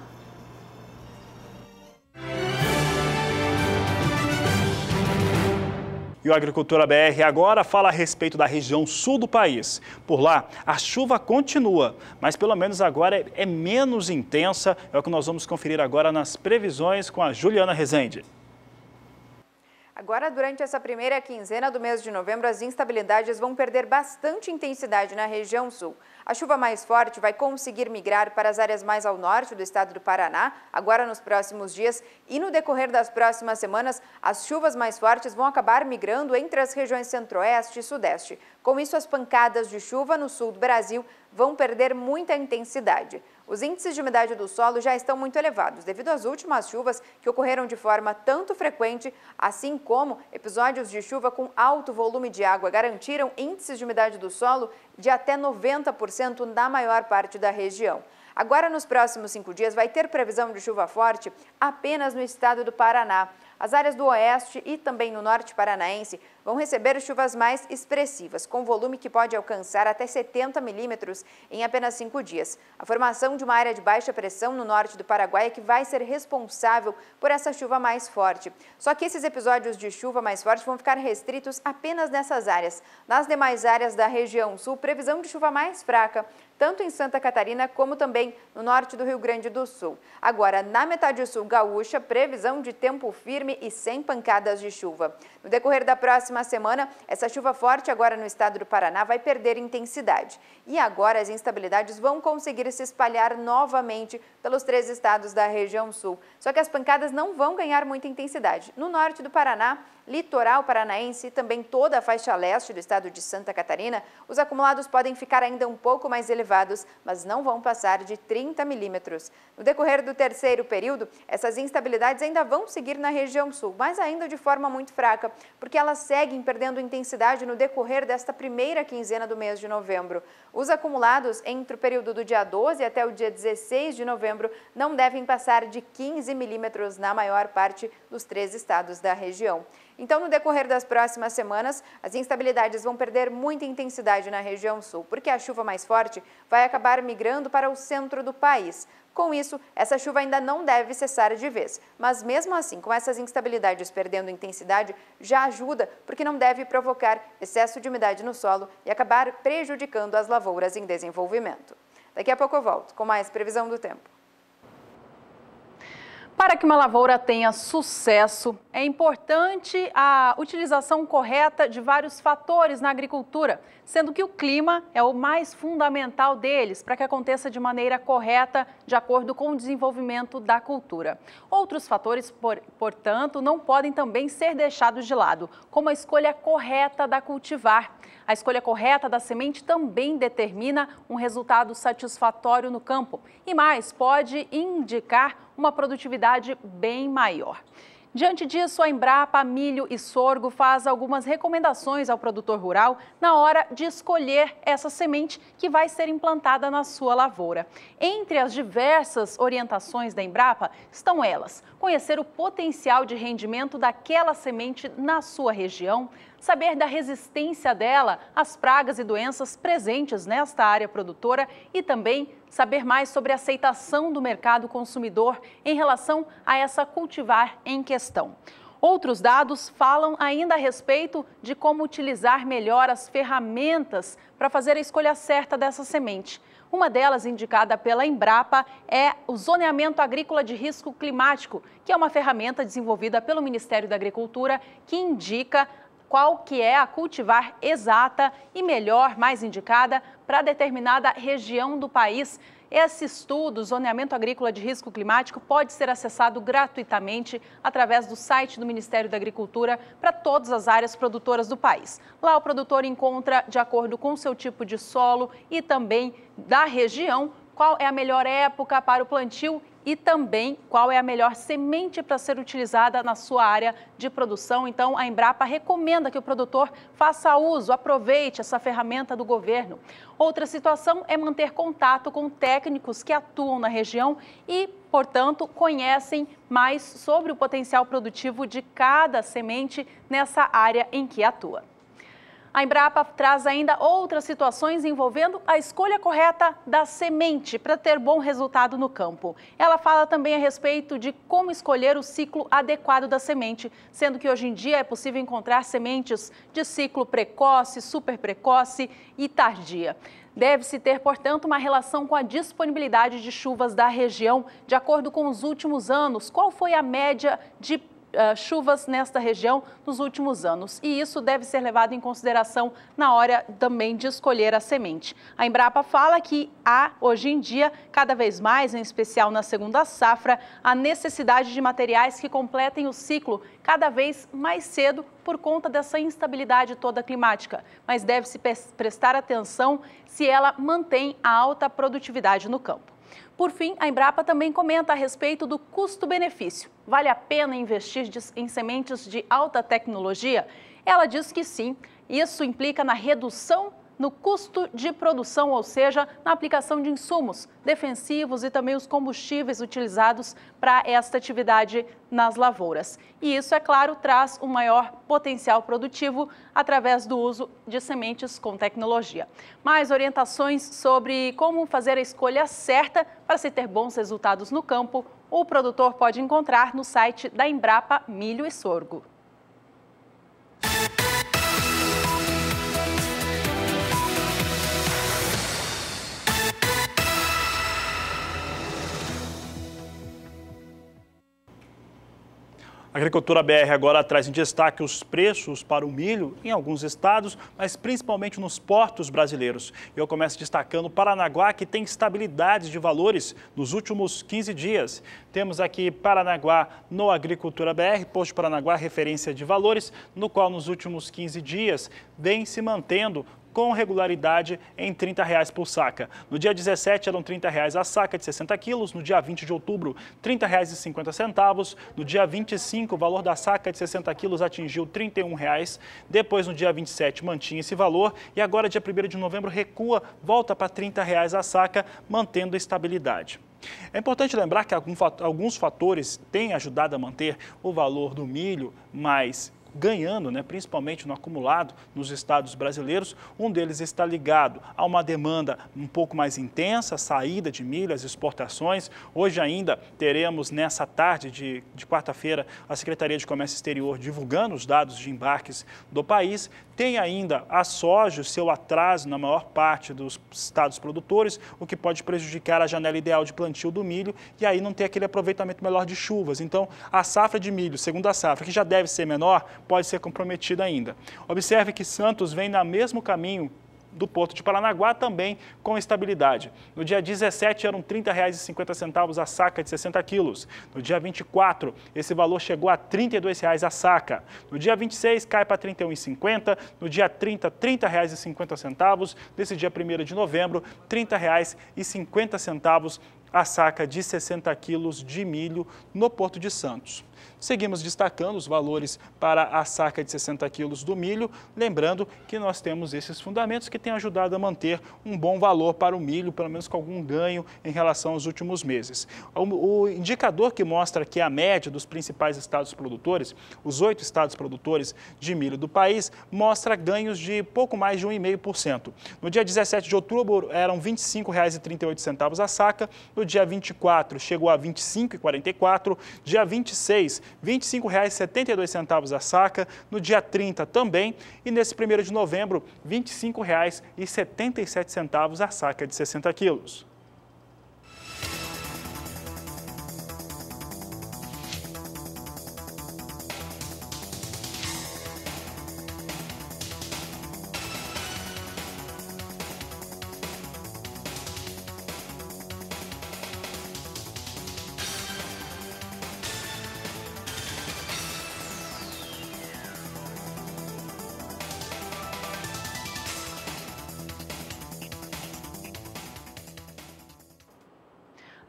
E o Agricultura BR agora fala a respeito da região sul do país. Por lá, a chuva continua, mas pelo menos agora é menos intensa. É o que nós vamos conferir agora nas previsões com a Juliana Rezende. Agora, durante essa primeira quinzena do mês de novembro, as instabilidades vão perder bastante intensidade na região sul. A chuva mais forte vai conseguir migrar para as áreas mais ao norte do estado do Paraná, agora nos próximos dias, e no decorrer das próximas semanas, as chuvas mais fortes vão acabar migrando entre as regiões centro-oeste e sudeste. Com isso, as pancadas de chuva no sul do Brasil vão perder muita intensidade. Os índices de umidade do solo já estão muito elevados, devido às últimas chuvas que ocorreram de forma tanto frequente, assim como episódios de chuva com alto volume de água garantiram índices de umidade do solo de até 90% na maior parte da região. Agora, nos próximos 5 dias, vai ter previsão de chuva forte apenas no estado do Paraná. As áreas do oeste e também no norte paranaense vão receber chuvas mais expressivas, com volume que pode alcançar até 70 milímetros em apenas 5 dias. A formação de uma área de baixa pressão no norte do Paraguai é que vai ser responsável por essa chuva mais forte. Só que esses episódios de chuva mais forte vão ficar restritos apenas nessas áreas. Nas demais áreas da região sul, previsão de chuva mais fraca, tanto em Santa Catarina como também no norte do Rio Grande do Sul. Agora, na metade sul gaúcha, previsão de tempo firme e sem pancadas de chuva. No decorrer da próxima semana, essa chuva forte agora no estado do Paraná vai perder intensidade. E agora as instabilidades vão conseguir se espalhar novamente pelos 3 estados da região sul. Só que as pancadas não vão ganhar muita intensidade. No norte do Paraná, litoral paranaense e também toda a faixa leste do estado de Santa Catarina, os acumulados podem ficar ainda um pouco mais elevados, mas não vão passar de 30 milímetros. No decorrer do terceiro período, essas instabilidades ainda vão seguir na região sul, mas ainda de forma muito fraca, porque elas seguem perdendo intensidade no decorrer desta primeira quinzena do mês de novembro. Os acumulados entre o período do dia 12 até o dia 16 de novembro não devem passar de 15 milímetros na maior parte dos 3 estados da região. Então, no decorrer das próximas semanas, as instabilidades vão perder muita intensidade na região sul, porque a chuva mais forte vai acabar migrando para o centro do país. Com isso, essa chuva ainda não deve cessar de vez, mas mesmo assim, com essas instabilidades perdendo intensidade, já ajuda, porque não deve provocar excesso de umidade no solo e acabar prejudicando as lavouras em desenvolvimento. Daqui a pouco eu volto com mais previsão do tempo. Para que uma lavoura tenha sucesso, é importante a utilização correta de vários fatores na agricultura, sendo que o clima é o mais fundamental deles para que aconteça de maneira correta, de acordo com o desenvolvimento da cultura. Outros fatores, portanto, não podem também ser deixados de lado, como a escolha correta da cultivar. A escolha correta da semente também determina um resultado satisfatório no campo e mais, pode indicar uma produtividade bem maior. Diante disso, a Embrapa Milho e Sorgo faz algumas recomendações ao produtor rural na hora de escolher essa semente que vai ser implantada na sua lavoura. Entre as diversas orientações da Embrapa estão elas: conhecer o potencial de rendimento daquela semente na sua região, saber da resistência dela às pragas e doenças presentes nesta área produtora e também saber mais sobre a aceitação do mercado consumidor em relação a essa cultivar em questão. Outros dados falam ainda a respeito de como utilizar melhor as ferramentas para fazer a escolha certa dessa semente. Uma delas, indicada pela Embrapa, é o zoneamento agrícola de risco climático, que é uma ferramenta desenvolvida pelo Ministério da Agricultura que indica qual que é a cultivar exata e melhor, mais indicada, para determinada região do país. Esse estudo, Zoneamento Agrícola de Risco Climático, pode ser acessado gratuitamente através do site do Ministério da Agricultura para todas as áreas produtoras do país. Lá o produtor encontra, de acordo com o seu tipo de solo e também da região, qual é a melhor época para o plantio e também qual é a melhor semente para ser utilizada na sua área de produção. Então, a Embrapa recomenda que o produtor faça uso, aproveite essa ferramenta do governo. Outra situação é manter contato com técnicos que atuam na região e, portanto, conhecem mais sobre o potencial produtivo de cada semente nessa área em que atua. A Embrapa traz ainda outras situações envolvendo a escolha correta da semente para ter bom resultado no campo. Ela fala também a respeito de como escolher o ciclo adequado da semente, sendo que hoje em dia é possível encontrar sementes de ciclo precoce, super precoce e tardia. Deve-se ter, portanto, uma relação com a disponibilidade de chuvas da região, de acordo com os últimos anos. Qual foi a média de chuvas nesta região nos últimos anos, e isso deve ser levado em consideração na hora também de escolher a semente. A Embrapa fala que há, hoje em dia, cada vez mais, em especial na segunda safra, a necessidade de materiais que completem o ciclo cada vez mais cedo por conta dessa instabilidade toda climática, mas deve-se prestar atenção se ela mantém a alta produtividade no campo. Por fim, a Embrapa também comenta a respeito do custo-benefício. Vale a pena investir em sementes de alta tecnologia? Ela diz que sim. Isso implica na redução no custo de produção, ou seja, na aplicação de insumos defensivos e também os combustíveis utilizados para esta atividade nas lavouras. E isso, é claro, traz um maior potencial produtivo através do uso de sementes com tecnologia. Mais orientações sobre como fazer a escolha certa para se ter bons resultados no campo, o produtor pode encontrar no site da Embrapa Milho e Sorgo. A Agricultura BR agora traz em destaque os preços para o milho em alguns estados, mas principalmente nos portos brasileiros. Eu começo destacando Paranaguá, que tem estabilidade de valores nos últimos 15 dias. Temos aqui Paranaguá no Agricultura BR, posto Paranaguá, referência de valores, no qual nos últimos 15 dias vem se mantendo com regularidade em R$ 30 por saca. No dia 17 eram R$ 30 a saca de 60 quilos, no dia 20 de outubro R$ 30,50, no dia 25 o valor da saca de 60 quilos atingiu R$ 31, depois no dia 27 mantinha esse valor e agora dia 1º de novembro recua, volta para R$ 30 a saca, mantendo estabilidade. É importante lembrar que alguns fatores têm ajudado a manter o valor do milho mais ganhando, principalmente no acumulado nos estados brasileiros. Um deles está ligado a uma demanda um pouco mais intensa, a saída de milho, as exportações. Hoje ainda teremos, nessa tarde de quarta-feira, a Secretaria de Comércio Exterior divulgando os dados de embarques do país. Tem ainda a soja, o seu atraso na maior parte dos estados produtores, o que pode prejudicar a janela ideal de plantio do milho e aí não ter aquele aproveitamento melhor de chuvas. Então, a safra de milho, segundo a safra, que já deve ser menor, pode ser comprometida ainda. Observe que Santos vem no mesmo caminho do Porto de Paranaguá, também com estabilidade. No dia 17 eram R$ 30,50 a saca de 60 quilos. No dia 24, esse valor chegou a R$ 32 a saca. No dia 26, cai para R$ 31,50. No dia 30, R$ 30,50. Nesse dia 1º de novembro, R$ 30,50 a saca de 60 quilos de milho no Porto de Santos. Seguimos destacando os valores para a saca de 60 quilos do milho, lembrando que nós temos esses fundamentos que têm ajudado a manter um bom valor para o milho, pelo menos com algum ganho em relação aos últimos meses. O indicador que mostra que a média dos principais estados produtores, os 8 estados produtores de milho do país, mostra ganhos de pouco mais de 1,5%. No dia 17 de outubro eram R$ 25,38 a saca, no dia 24 chegou a R$ 25,44, dia 26 R$ 25,72 a saca, no dia 30 também, e nesse 1º de novembro, R$ 25,77 a saca de 60 quilos.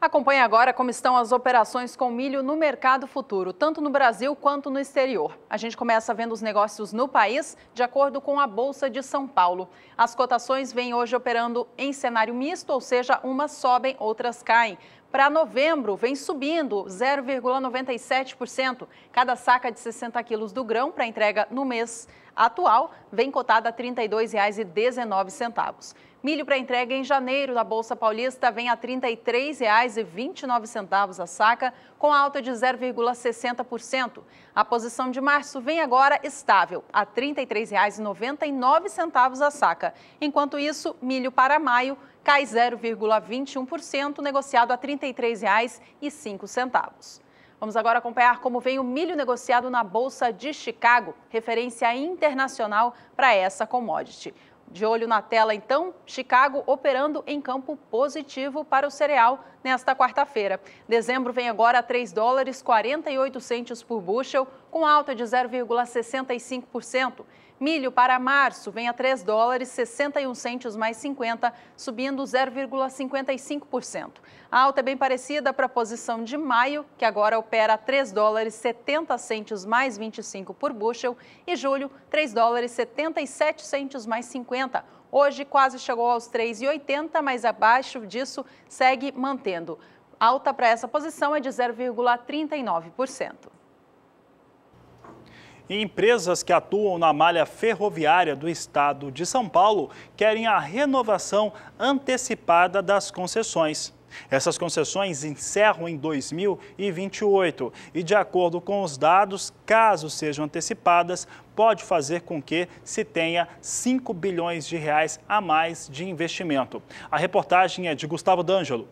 Acompanhe agora como estão as operações com milho no mercado futuro, tanto no Brasil quanto no exterior. A gente começa vendo os negócios no país, de acordo com a Bolsa de São Paulo. As cotações vêm hoje operando em cenário misto, ou seja, umas sobem, outras caem. Para novembro, vem subindo 0,97%. Cada saca de 60 quilos do grão para entrega no mês atual vem cotada a R$ 32,19. Milho para entrega em janeiro na Bolsa Paulista vem a R$ 33,29 a saca, com alta de 0,60%. A posição de março vem agora estável, a R$ 33,99 a saca. Enquanto isso, milho para maio cai 0,21%, negociado a R$ 33,05. Vamos agora acompanhar como vem o milho negociado na Bolsa de Chicago, referência internacional para essa commodity. De olho na tela, então, Chicago operando em campo positivo para o cereal nesta quarta-feira. Dezembro vem agora a $3,48 por bushel, com alta de 0,65%. Milho para março vem a $3,61 mais 50, subindo 0,55%. A alta é bem parecida para a posição de maio, que agora opera a $3,70 mais 25 por bushel, e julho, $3,77 mais 50. Hoje quase chegou aos $3,80, mas abaixo disso segue mantendo. Alta para essa posição é de 0,39%. E empresas que atuam na malha ferroviária do estado de São Paulo querem a renovação antecipada das concessões. Essas concessões encerram em 2028 e, de acordo com os dados, caso sejam antecipadas, pode fazer com que se tenha 5 bilhões de reais a mais de investimento. A reportagem é de Gustavo D'Angelo.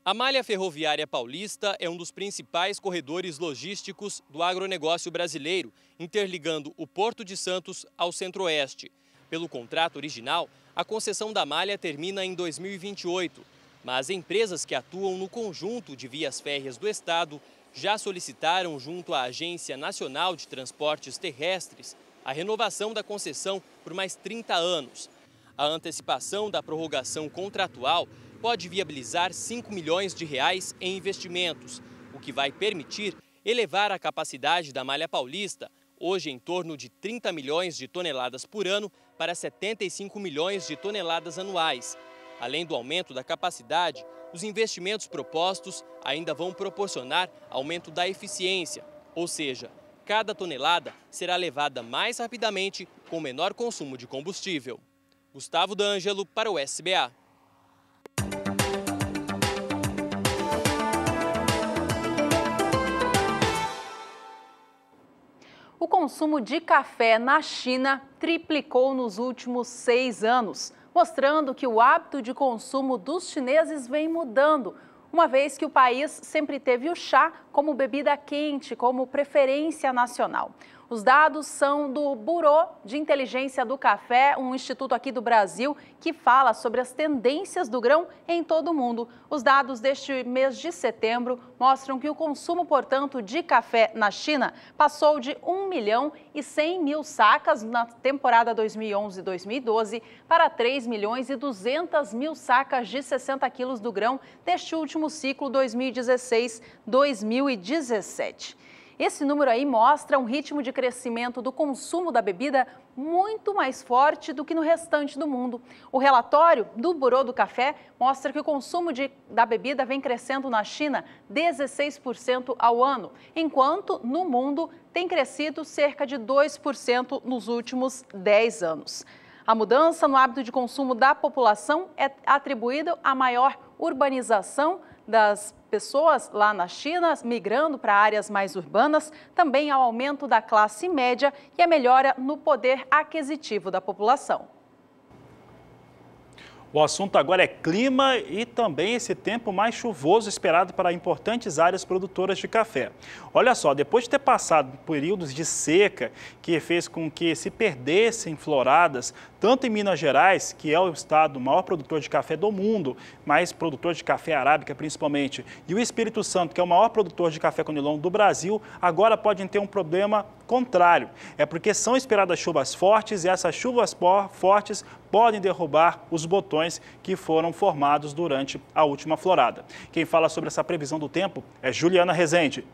A malha ferroviária paulista é um dos principais corredores logísticos do agronegócio brasileiro, interligando o Porto de Santos ao Centro-Oeste. Pelo contrato original, a concessão da malha termina em 2028, mas empresas que atuam no conjunto de vias férreas do estado já solicitaram junto à Agência Nacional de Transportes Terrestres a renovação da concessão por mais 30 anos. A antecipação da prorrogação contratual pode viabilizar R$ 5 milhões em investimentos, o que vai permitir elevar a capacidade da malha paulista, hoje em torno de 30 milhões de toneladas por ano, para 75 milhões de toneladas anuais. Além do aumento da capacidade, os investimentos propostos ainda vão proporcionar aumento da eficiência, ou seja, cada tonelada será levada mais rapidamente com menor consumo de combustível. Gustavo D'Angelo para o SBA. O consumo de café na China triplicou nos últimos 6 anos, mostrando que o hábito de consumo dos chineses vem mudando, uma vez que o país sempre teve o chá como bebida quente, como preferência nacional. Os dados são do Bureau de Inteligência do Café, um instituto aqui do Brasil que fala sobre as tendências do grão em todo o mundo. Os dados deste mês de setembro mostram que o consumo, portanto, de café na China passou de 1.100.000 sacas na temporada 2011-2012 para 3.200.000 sacas de 60 quilos do grão deste último ciclo 2016-2017. Esse número aí mostra um ritmo de crescimento do consumo da bebida muito mais forte do que no restante do mundo. O relatório do Bureau do Café mostra que o consumo da bebida vem crescendo na China 16% ao ano, enquanto no mundo tem crescido cerca de 2% nos últimos 10 anos. A mudança no hábito de consumo da população é atribuída à maior urbanização das pessoas lá na China, migrando para áreas mais urbanas, também ao aumento da classe média e a melhora no poder aquisitivo da população. O assunto agora é clima e também esse tempo mais chuvoso esperado para importantes áreas produtoras de café. Olha só, depois de ter passado períodos de seca que fez com que se perdessem floradas, tanto em Minas Gerais, que é o estado maior produtor de café do mundo, mais produtor de café arábica principalmente, e o Espírito Santo, que é o maior produtor de café conilon do Brasil, agora podem ter um problema contrário. É porque são esperadas chuvas fortes e essas chuvas fortes podem derrubar os botões que foram formados durante a última florada. Quem fala sobre essa previsão do tempo é Juliana Rezende.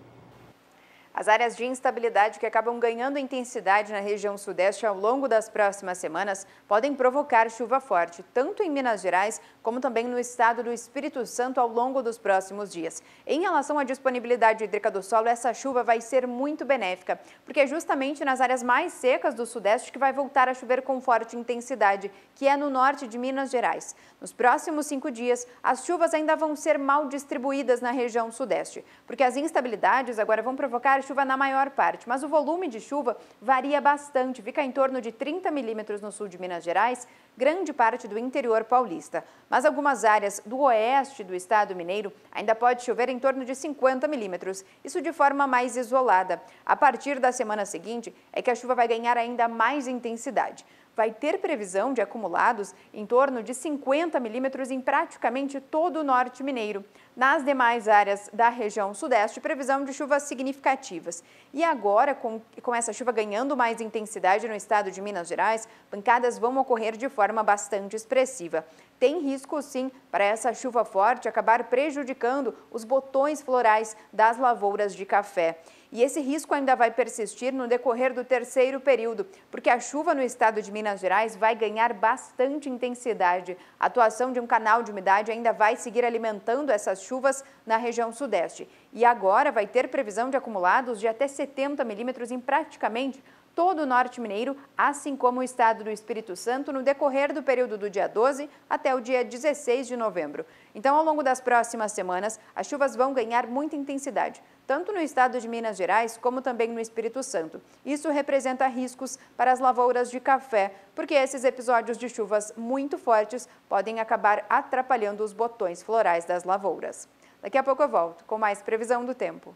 As áreas de instabilidade que acabam ganhando intensidade na região sudeste ao longo das próximas semanas podem provocar chuva forte, tanto em Minas Gerais como também no estado do Espírito Santo ao longo dos próximos dias. Em relação à disponibilidade hídrica do solo, essa chuva vai ser muito benéfica, porque é justamente nas áreas mais secas do sudeste que vai voltar a chover com forte intensidade, que é no norte de Minas Gerais. Nos próximos 5 dias, as chuvas ainda vão ser mal distribuídas na região sudeste, porque as instabilidades agora vão provocar chuva na maior parte, mas o volume de chuva varia bastante, fica em torno de 30 milímetros no sul de Minas Gerais, grande parte do interior paulista. Mas algumas áreas do oeste do estado mineiro ainda pode chover em torno de 50 milímetros, isso de forma mais isolada. A partir da semana seguinte é que a chuva vai ganhar ainda mais intensidade. Vai ter previsão de acumulados em torno de 50 milímetros em praticamente todo o norte mineiro. Nas demais áreas da região sudeste, previsão de chuvas significativas. E agora, com essa chuva ganhando mais intensidade no estado de Minas Gerais, pancadas vão ocorrer de forma bastante expressiva. Tem risco, sim, para essa chuva forte acabar prejudicando os botões florais das lavouras de café. E esse risco ainda vai persistir no decorrer do terceiro período, porque a chuva no estado de Minas Gerais vai ganhar bastante intensidade. A atuação de um canal de umidade ainda vai seguir alimentando essas chuvas na região sudeste. E agora vai ter previsão de acumulados de até 70 milímetros em praticamente todo o norte mineiro, assim como o estado do Espírito Santo, no decorrer do período do dia 12 até o dia 16 de novembro. Então, ao longo das próximas semanas, as chuvas vão ganhar muita intensidade, tanto no estado de Minas Gerais, como também no Espírito Santo. Isso representa riscos para as lavouras de café, porque esses episódios de chuvas muito fortes podem acabar atrapalhando os botões florais das lavouras. Daqui a pouco eu volto com mais previsão do tempo.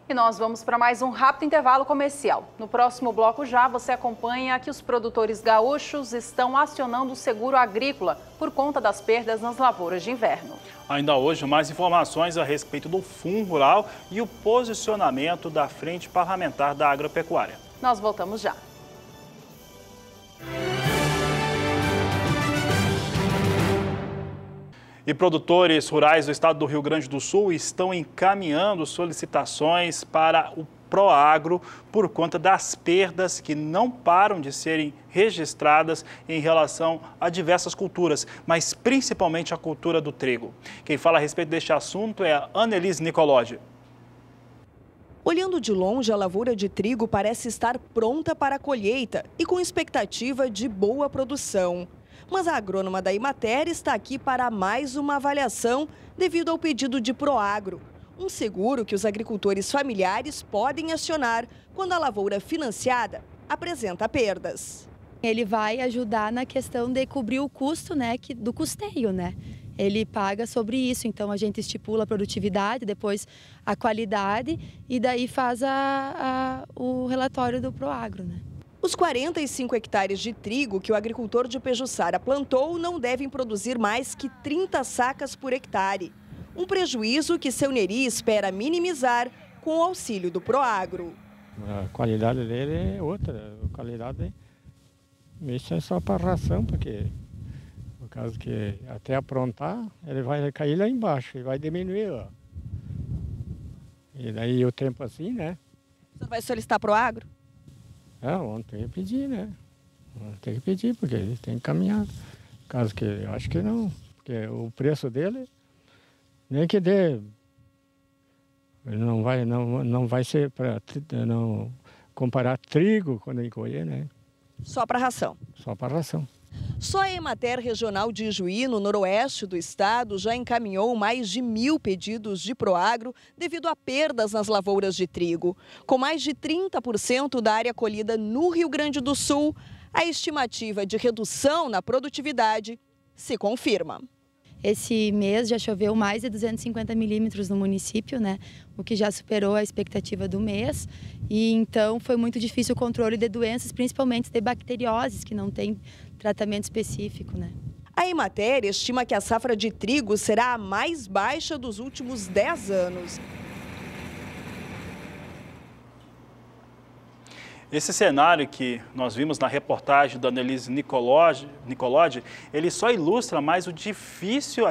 E nós vamos para mais um rápido intervalo comercial. No próximo bloco já você acompanha que os produtores gaúchos estão acionando o seguro agrícola por conta das perdas nas lavouras de inverno. Ainda hoje, mais informações a respeito do Fundo Rural e o posicionamento da Frente Parlamentar da Agropecuária. Nós voltamos já. E produtores rurais do estado do Rio Grande do Sul estão encaminhando solicitações para o Proagro por conta das perdas que não param de serem registradas em relação a diversas culturas, mas principalmente a cultura do trigo. Quem fala a respeito deste assunto é a Annelise Nicolodi. Olhando de longe, a lavoura de trigo parece estar pronta para a colheita e com expectativa de boa produção. Mas a agrônoma da Emater está aqui para mais uma avaliação devido ao pedido de Proagro, um seguro que os agricultores familiares podem acionar quando a lavoura financiada apresenta perdas. Ele vai ajudar na questão de cobrir o custo, do custeio, Ele paga sobre isso, então a gente estipula a produtividade, depois a qualidade e daí faz o relatório do Proagro, Os 45 hectares de trigo que o agricultor de Pejuçara plantou não devem produzir mais que 30 sacas por hectare. Um prejuízo que seu Neri espera minimizar com o auxílio do Proagro. A qualidade dele é outra. A qualidade, isso é só para ração, porque no caso que até aprontar, ele vai cair lá embaixo e vai diminuir. Ó. E daí o tempo assim, Você vai solicitar Proagro? Vamos ter que pedir, Vamos ter que pedir, porque eles têm que caminhar. Caso que eu acho que não, porque o preço dele, nem que dê, não vai ser para não comparar trigo quando ele colher, Só para ração? Só para ração. Só a Emater Regional de Ijuí, no noroeste do estado, já encaminhou mais de 1.000 pedidos de Proagro devido a perdas nas lavouras de trigo. Com mais de 30% da área colhida no Rio Grande do Sul, a estimativa de redução na produtividade se confirma. Esse mês já choveu mais de 250 milímetros no município, o que já superou a expectativa do mês. E então foi muito difícil o controle de doenças, principalmente de bacterioses, que não tem tratamento específico, A Emater estima que a safra de trigo será a mais baixa dos últimos 10 anos. Esse cenário que nós vimos na reportagem da Annelise Nicolodi, ele só ilustra mais a difícil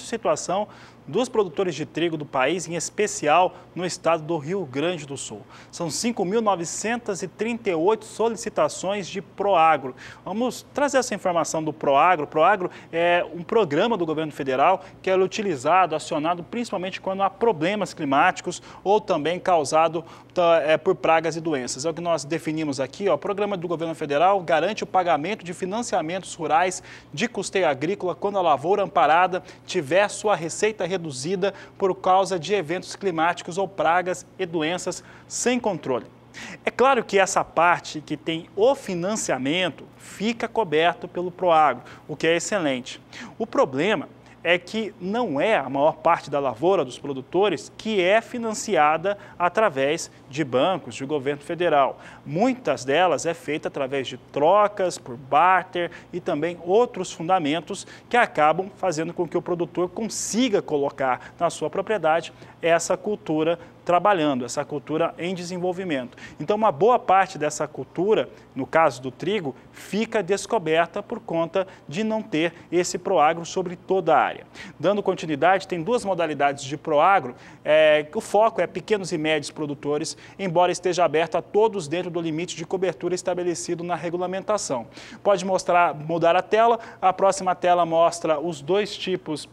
situação dos produtores de trigo do país, em especial no estado do Rio Grande do Sul. São 5.938 solicitações de Proagro. Vamos trazer essa informação do Proagro. Proagro é um programa do governo federal que é utilizado, acionado principalmente quando há problemas climáticos ou também causado por pragas e doenças. É o que nós definimos aqui. O programa do governo federal garante o pagamento de financiamentos rurais de custeio agrícola quando a lavoura amparada tiver sua receita reduzida por causa de eventos climáticos ou pragas e doenças sem controle. É claro que essa parte que tem o financiamento fica coberto pelo Proagro, o que é excelente. O problema é que não é a maior parte da lavoura dos produtores que é financiada através de bancos, de governo federal. Muitas delas é feita através de trocas, por barter e também outros fundamentos que acabam fazendo com que o produtor consiga colocar na sua propriedade essa cultura trabalhando, essa cultura em desenvolvimento. Então, uma boa parte dessa cultura, no caso do trigo, fica descoberta por conta de não ter esse Proagro sobre toda a área. Dando continuidade, tem duas modalidades de Proagro. O foco é pequenos e médios produtores, embora esteja aberto a todos dentro do limite de cobertura estabelecido na regulamentação. Pode mudar a tela, a próxima tela mostra os dois tipos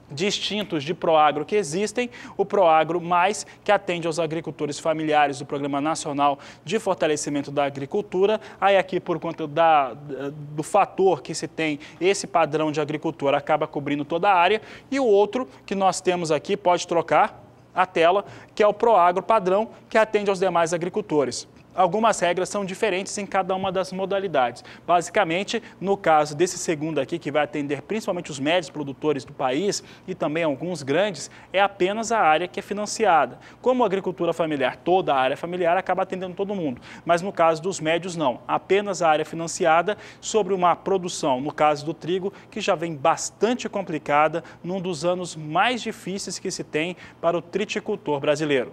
distintos de Proagro que existem, o Proagro Mais, que atende aos agricultores familiares do Programa Nacional de Fortalecimento da Agricultura, aí aqui por conta do fator que se tem, esse padrão de agricultura acaba cobrindo toda a área, e o outro que nós temos aqui, pode trocar a tela, que é o Proagro Padrão, que atende aos demais agricultores. algumas regras são diferentes em cada uma das modalidades. Basicamente, no caso desse segundo aqui, que vai atender principalmente os médios produtores do país e também alguns grandes, é apenas a área que é financiada. Como a agricultura familiar, toda a área familiar acaba atendendo todo mundo, mas no caso dos médios não, apenas a área financiada sobre uma produção, no caso do trigo, que já vem bastante complicada num dos anos mais difíceis que se tem para o triticultor brasileiro.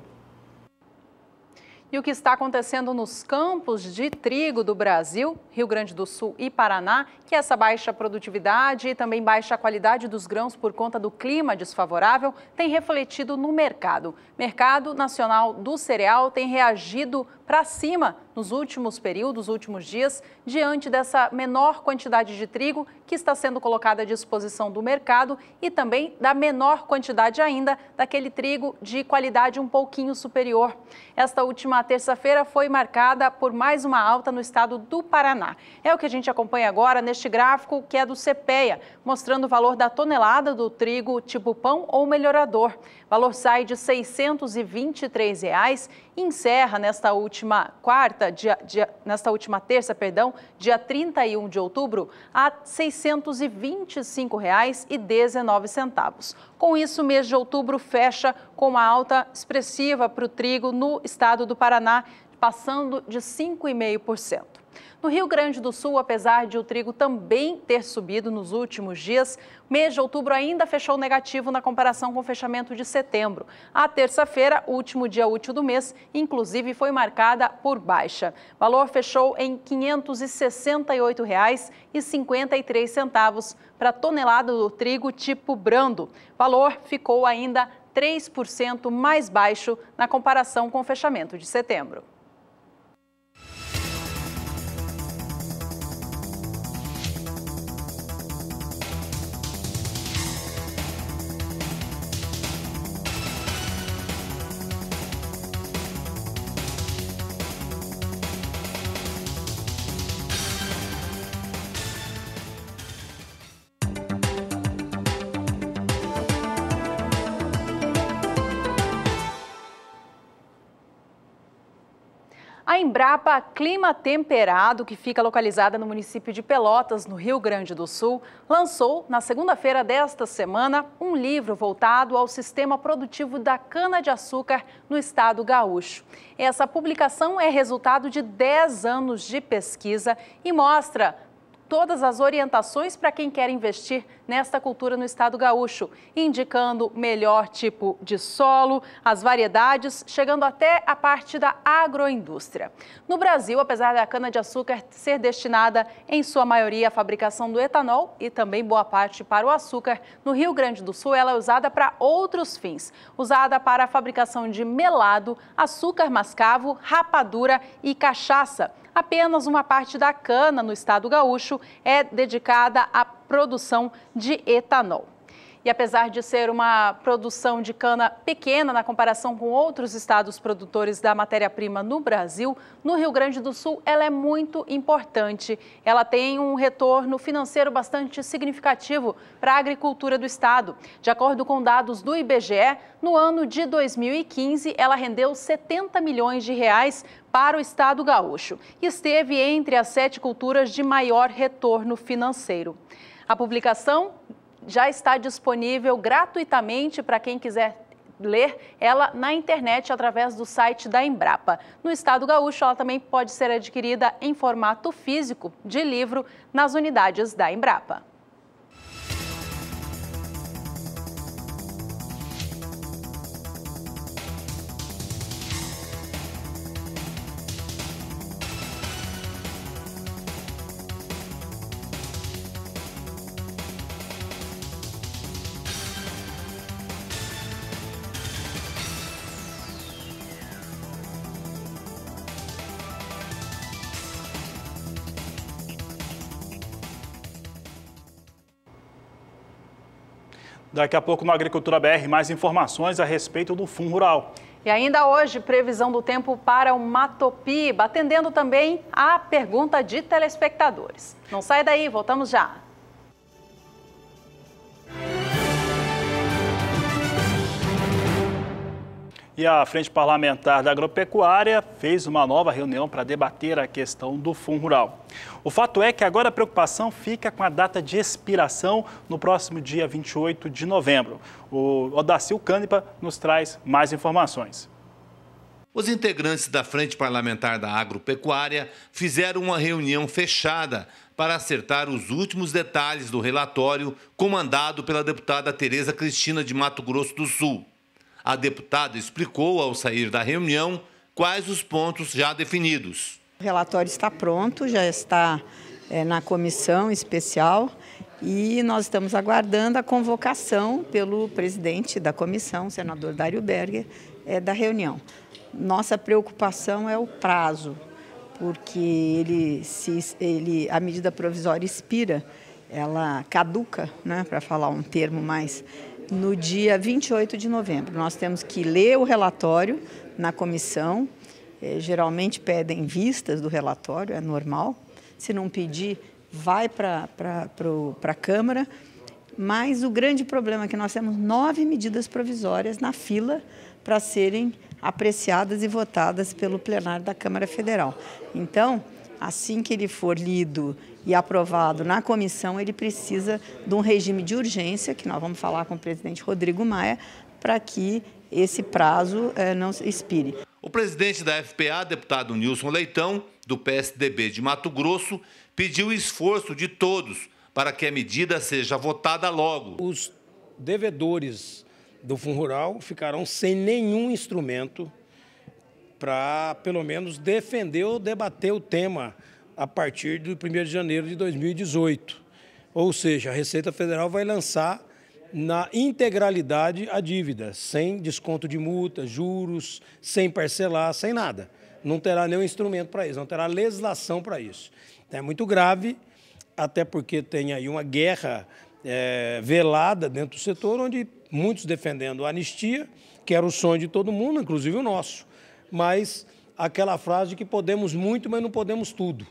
E o que está acontecendo nos campos de trigo do Brasil, Rio Grande do Sul e Paraná, que essa baixa produtividade e também baixa qualidade dos grãos por conta do clima desfavorável tem refletido no mercado. O mercado nacional do cereal tem reagido para cima nos últimos períodos, últimos dias, diante dessa menor quantidade de trigo que está sendo colocada à disposição do mercado e também da menor quantidade ainda daquele trigo de qualidade um pouquinho superior. Esta última terça-feira foi marcada por mais uma alta no estado do Paraná. É o que a gente acompanha agora neste gráfico que é do CPEA, mostrando o valor da tonelada do trigo tipo pão ou melhorador. O valor sai de R$ 623 e encerra nesta última terça, dia 31 de outubro, a R$ 625,19. Com isso, o mês de outubro fecha com uma alta expressiva para o trigo no estado do Paraná, passando de 5,5%. No Rio Grande do Sul, apesar de o trigo também ter subido nos últimos dias, o mês de outubro ainda fechou negativo na comparação com o fechamento de setembro. A terça-feira, último dia útil do mês, inclusive foi marcada por baixa. O valor fechou em R$ 568,53 para a tonelada do trigo tipo brando. O valor ficou ainda 3% mais baixo na comparação com o fechamento de setembro. A Embrapa Clima Temperado, que fica localizada no município de Pelotas, no Rio Grande do Sul, lançou na segunda-feira desta semana um livro voltado ao sistema produtivo da cana-de-açúcar no estado gaúcho. Essa publicação é resultado de 10 anos de pesquisa e mostra todas as orientações para quem quer investir nesta cultura no estado gaúcho, indicando melhor tipo de solo, as variedades, chegando até a parte da agroindústria. No Brasil, apesar da cana-de-açúcar ser destinada em sua maioria à fabricação do etanol e também boa parte para o açúcar, no Rio Grande do Sul ela é usada para outros fins, usada para a fabricação de melado, açúcar mascavo, rapadura e cachaça. Apenas uma parte da cana no estado gaúcho é dedicada à produção de etanol. E apesar de ser uma produção de cana pequena na comparação com outros estados produtores da matéria-prima no Brasil, no Rio Grande do Sul ela é muito importante. Ela tem um retorno financeiro bastante significativo para a agricultura do estado. De acordo com dados do IBGE, no ano de 2015 ela rendeu 70 milhões de reais para o estado gaúcho e esteve entre as 7 culturas de maior retorno financeiro. A publicação já está disponível gratuitamente para quem quiser ler ela na internet através do site da Embrapa. No estado gaúcho, ela também pode ser adquirida em formato físico de livro nas unidades da Embrapa. Daqui a pouco no Agricultura BR, mais informações a respeito do Fundo Rural. E ainda hoje, previsão do tempo para o Matopiba, atendendo também a pergunta de telespectadores. Não sai daí, voltamos já. E a Frente Parlamentar da Agropecuária fez uma nova reunião para debater a questão do Fundo Rural. O fato é que agora a preocupação fica com a data de expiração no próximo dia 28 de novembro. O Odacil Canepa nos traz mais informações. Os integrantes da Frente Parlamentar da Agropecuária fizeram uma reunião fechada para acertar os últimos detalhes do relatório comandado pela deputada Tereza Cristina de Mato Grosso do Sul. A deputada explicou, ao sair da reunião, quais os pontos já definidos. O relatório está pronto, já está na comissão especial e nós estamos aguardando a convocação pelo presidente da comissão, o senador Dário Berger, da reunião. Nossa preocupação é o prazo, porque a medida provisória expira, ela caduca, né, para falar um termo mais, no dia 28 de novembro. Nós temos que ler o relatório na comissão, geralmente pedem vistas do relatório, é normal. Se não pedir, vai para a Câmara. Mas o grande problema é que nós temos 9 medidas provisórias na fila para serem apreciadas e votadas pelo plenário da Câmara Federal. Então, assim que ele for lido e aprovado na comissão, ele precisa de um regime de urgência, que nós vamos falar com o presidente Rodrigo Maia, para que esse prazo não expire. O presidente da FPA, deputado Nilson Leitão, do PSDB de Mato Grosso, pediu esforço de todos para que a medida seja votada logo. Os devedores do Fundo Rural ficarão sem nenhum instrumento para, pelo menos, defender ou debater o tema a partir do 1º de janeiro de 2018. Ou seja, a Receita Federal vai lançar na integralidade a dívida, sem desconto de multa, juros, sem parcelar, sem nada. Não terá nenhum instrumento para isso, não terá legislação para isso. Então, é muito grave, até porque tem aí uma guerra velada dentro do setor, onde muitos defendendo a anistia, que era o sonho de todo mundo, inclusive o nosso, mas aquela frase de que podemos muito, mas não podemos tudo,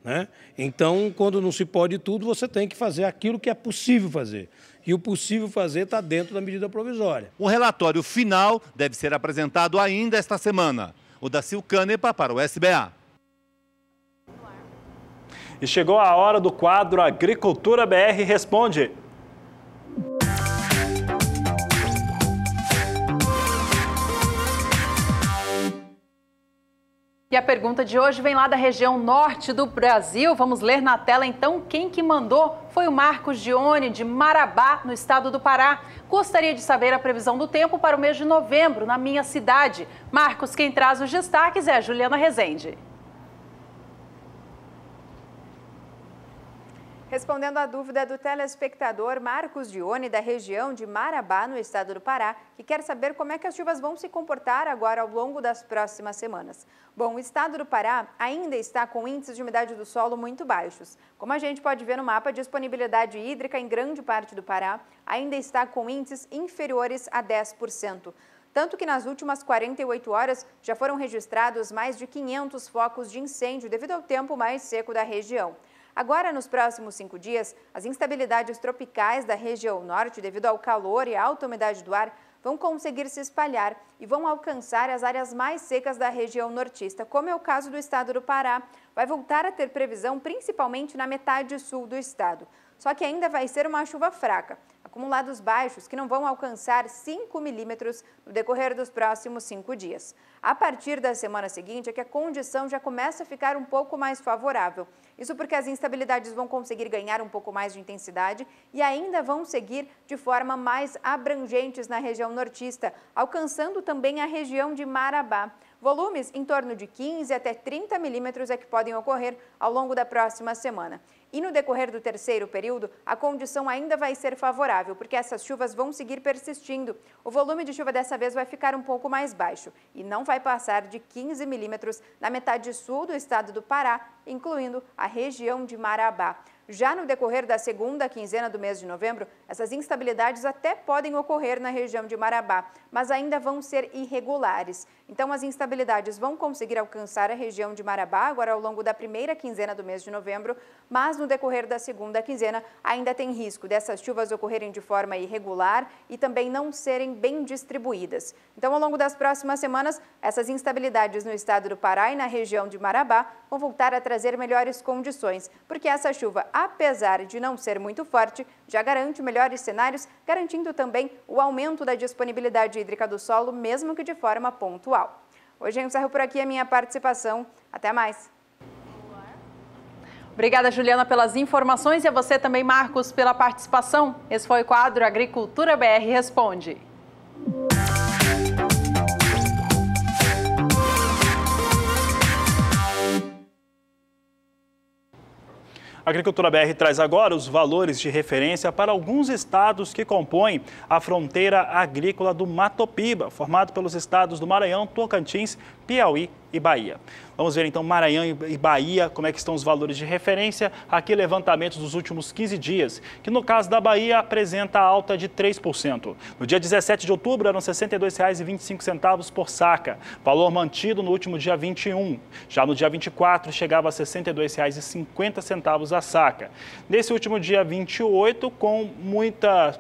né? Então, quando não se pode tudo, você tem que fazer aquilo que é possível fazer. E o possível fazer está dentro da medida provisória. O relatório final deve ser apresentado ainda esta semana. Odacil Canepa para o SBA. E chegou a hora do quadro Agricultura BR Responde. E a pergunta de hoje vem lá da região norte do Brasil. Vamos ler na tela, então, quem que mandou foi o Marcos Gione, de Marabá, no estado do Pará. Gostaria de saber a previsão do tempo para o mês de novembro, na minha cidade. Marcos, quem traz os destaques é a Juliana Rezende. Respondendo à dúvida do telespectador Marcos Gione, da região de Marabá, no estado do Pará, que quer saber como é que as chuvas vão se comportar agora ao longo das próximas semanas. Bom, o estado do Pará ainda está com índices de umidade do solo muito baixos. Como a gente pode ver no mapa, a disponibilidade hídrica em grande parte do Pará ainda está com índices inferiores a 10%. Tanto que nas últimas 48 horas já foram registrados mais de 500 focos de incêndio devido ao tempo mais seco da região. Agora, nos próximos 5 dias, as instabilidades tropicais da região norte, devido ao calor e alta umidade do ar, vão conseguir se espalhar e vão alcançar as áreas mais secas da região nortista, como é o caso do estado do Pará. Vai voltar a ter previsão principalmente na metade sul do estado. Só que ainda vai ser uma chuva fraca, acumulados baixos que não vão alcançar 5 milímetros no decorrer dos próximos 5 dias. A partir da semana seguinte é que a condição já começa a ficar um pouco mais favorável. Isso porque as instabilidades vão conseguir ganhar um pouco mais de intensidade e ainda vão seguir de forma mais abrangentes na região nortista, alcançando também a região de Marabá. Volumes em torno de 15 até 30 milímetros é que podem ocorrer ao longo da próxima semana. E no decorrer do terceiro período, a condição ainda vai ser favorável, porque essas chuvas vão seguir persistindo. O volume de chuva dessa vez vai ficar um pouco mais baixo e não vai passar de 15 milímetros na metade sul do estado do Pará, incluindo a região de Marabá. Já no decorrer da segunda quinzena do mês de novembro, essas instabilidades até podem ocorrer na região de Marabá, mas ainda vão ser irregulares. Então, as instabilidades vão conseguir alcançar a região de Marabá agora ao longo da primeira quinzena do mês de novembro, mas no decorrer da segunda quinzena ainda tem risco dessas chuvas ocorrerem de forma irregular e também não serem bem distribuídas. Então, ao longo das próximas semanas, essas instabilidades no estado do Pará e na região de Marabá vão voltar a trazer melhores condições, porque essa chuva, apesar de não ser muito forte, já garante melhores cenários, garantindo também o aumento da disponibilidade hídrica do solo, mesmo que de forma pontual. Hoje eu encerro por aqui a minha participação. Até mais! Obrigada, Juliana, pelas informações e a você também, Marcos, pela participação. Esse foi o quadro Agricultura BR Responde. A Agricultura BR traz agora os valores de referência para alguns estados que compõem a fronteira agrícola do Mato Piba, formado pelos estados do Maranhão, Tocantins, Piauí e Bahia. Vamos ver então Maranhão e Bahia, como é que estão os valores de referência. Aqui levantamentos dos últimos 15 dias, que no caso da Bahia apresenta alta de 3%. No dia 17 de outubro eram R$ 62,25 por saca, valor mantido no último dia 21. Já no dia 24 chegava a R$ 62,50 a saca. Nesse último dia 28,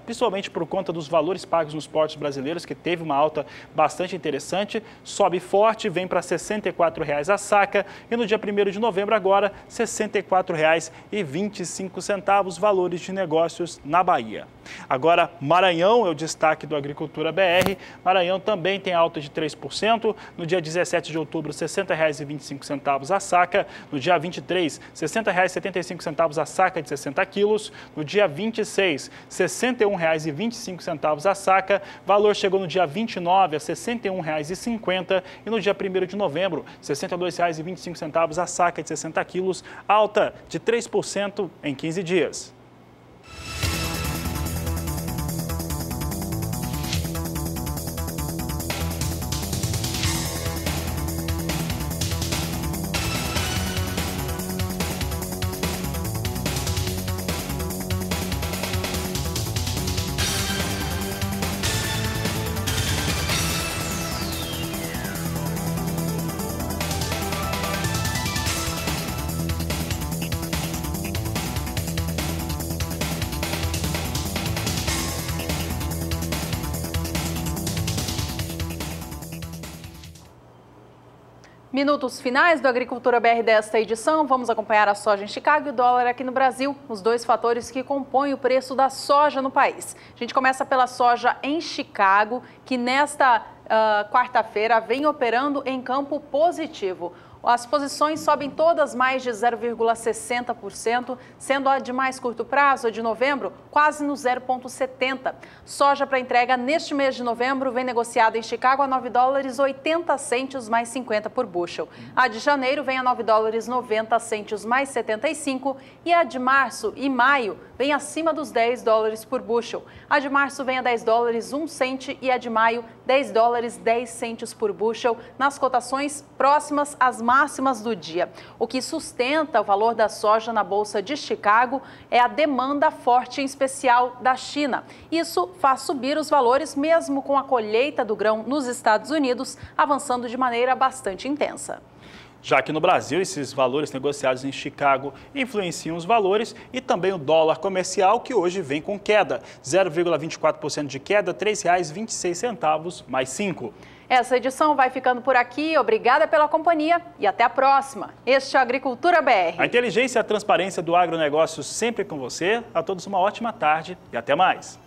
principalmente por conta dos valores pagos nos portos brasileiros, que teve uma alta bastante interessante, sobe forte, vem para R$ 64,00 a saca e no dia 1º de novembro agora R$ 64,25 valores de negócios na Bahia. Agora Maranhão é o destaque do Agricultura BR. Maranhão também tem alta de 3%. No dia 17 de outubro, R$ 60,25 a saca. No dia 23, R$ 60,75 a saca de 60 quilos. No dia 26, R$ 61,25 a saca. Valor chegou no dia 29 a R$ 61,50 e no dia 1º de novembro, R$ 62,25 a saca de 60 quilos, alta de 3% em 15 dias. Minutos finais do Agricultura BR desta edição, vamos acompanhar a soja em Chicago e o dólar aqui no Brasil, os dois fatores que compõem o preço da soja no país. A gente começa pela soja em Chicago, que nesta quarta-feira vem operando em campo positivo. As posições sobem todas mais de 0,60%, sendo a de mais curto prazo, a de novembro, quase no 0,70%. Soja para entrega neste mês de novembro vem negociada em Chicago a $9,80 mais 50 por bushel. A de janeiro vem a $9,90 mais 75 e a de março e maio vem acima dos $10 por bushel. A de março vem a $10 1 cento e a de maio $10 10 centos por bushel nas cotações próximas às máximas do dia. O que sustenta o valor da soja na Bolsa de Chicago é a demanda forte, em especial da China. Isso faz subir os valores mesmo com a colheita do grão nos Estados Unidos avançando de maneira bastante intensa. Já que no Brasil, esses valores negociados em Chicago influenciam os valores e também o dólar comercial, que hoje vem com queda, 0,24% de queda, R$ 3,26 mais 5. Essa edição vai ficando por aqui. Obrigada pela companhia e até a próxima. Este é o Agricultura BR. A inteligência e a transparência do agronegócio sempre com você. A todos uma ótima tarde e até mais.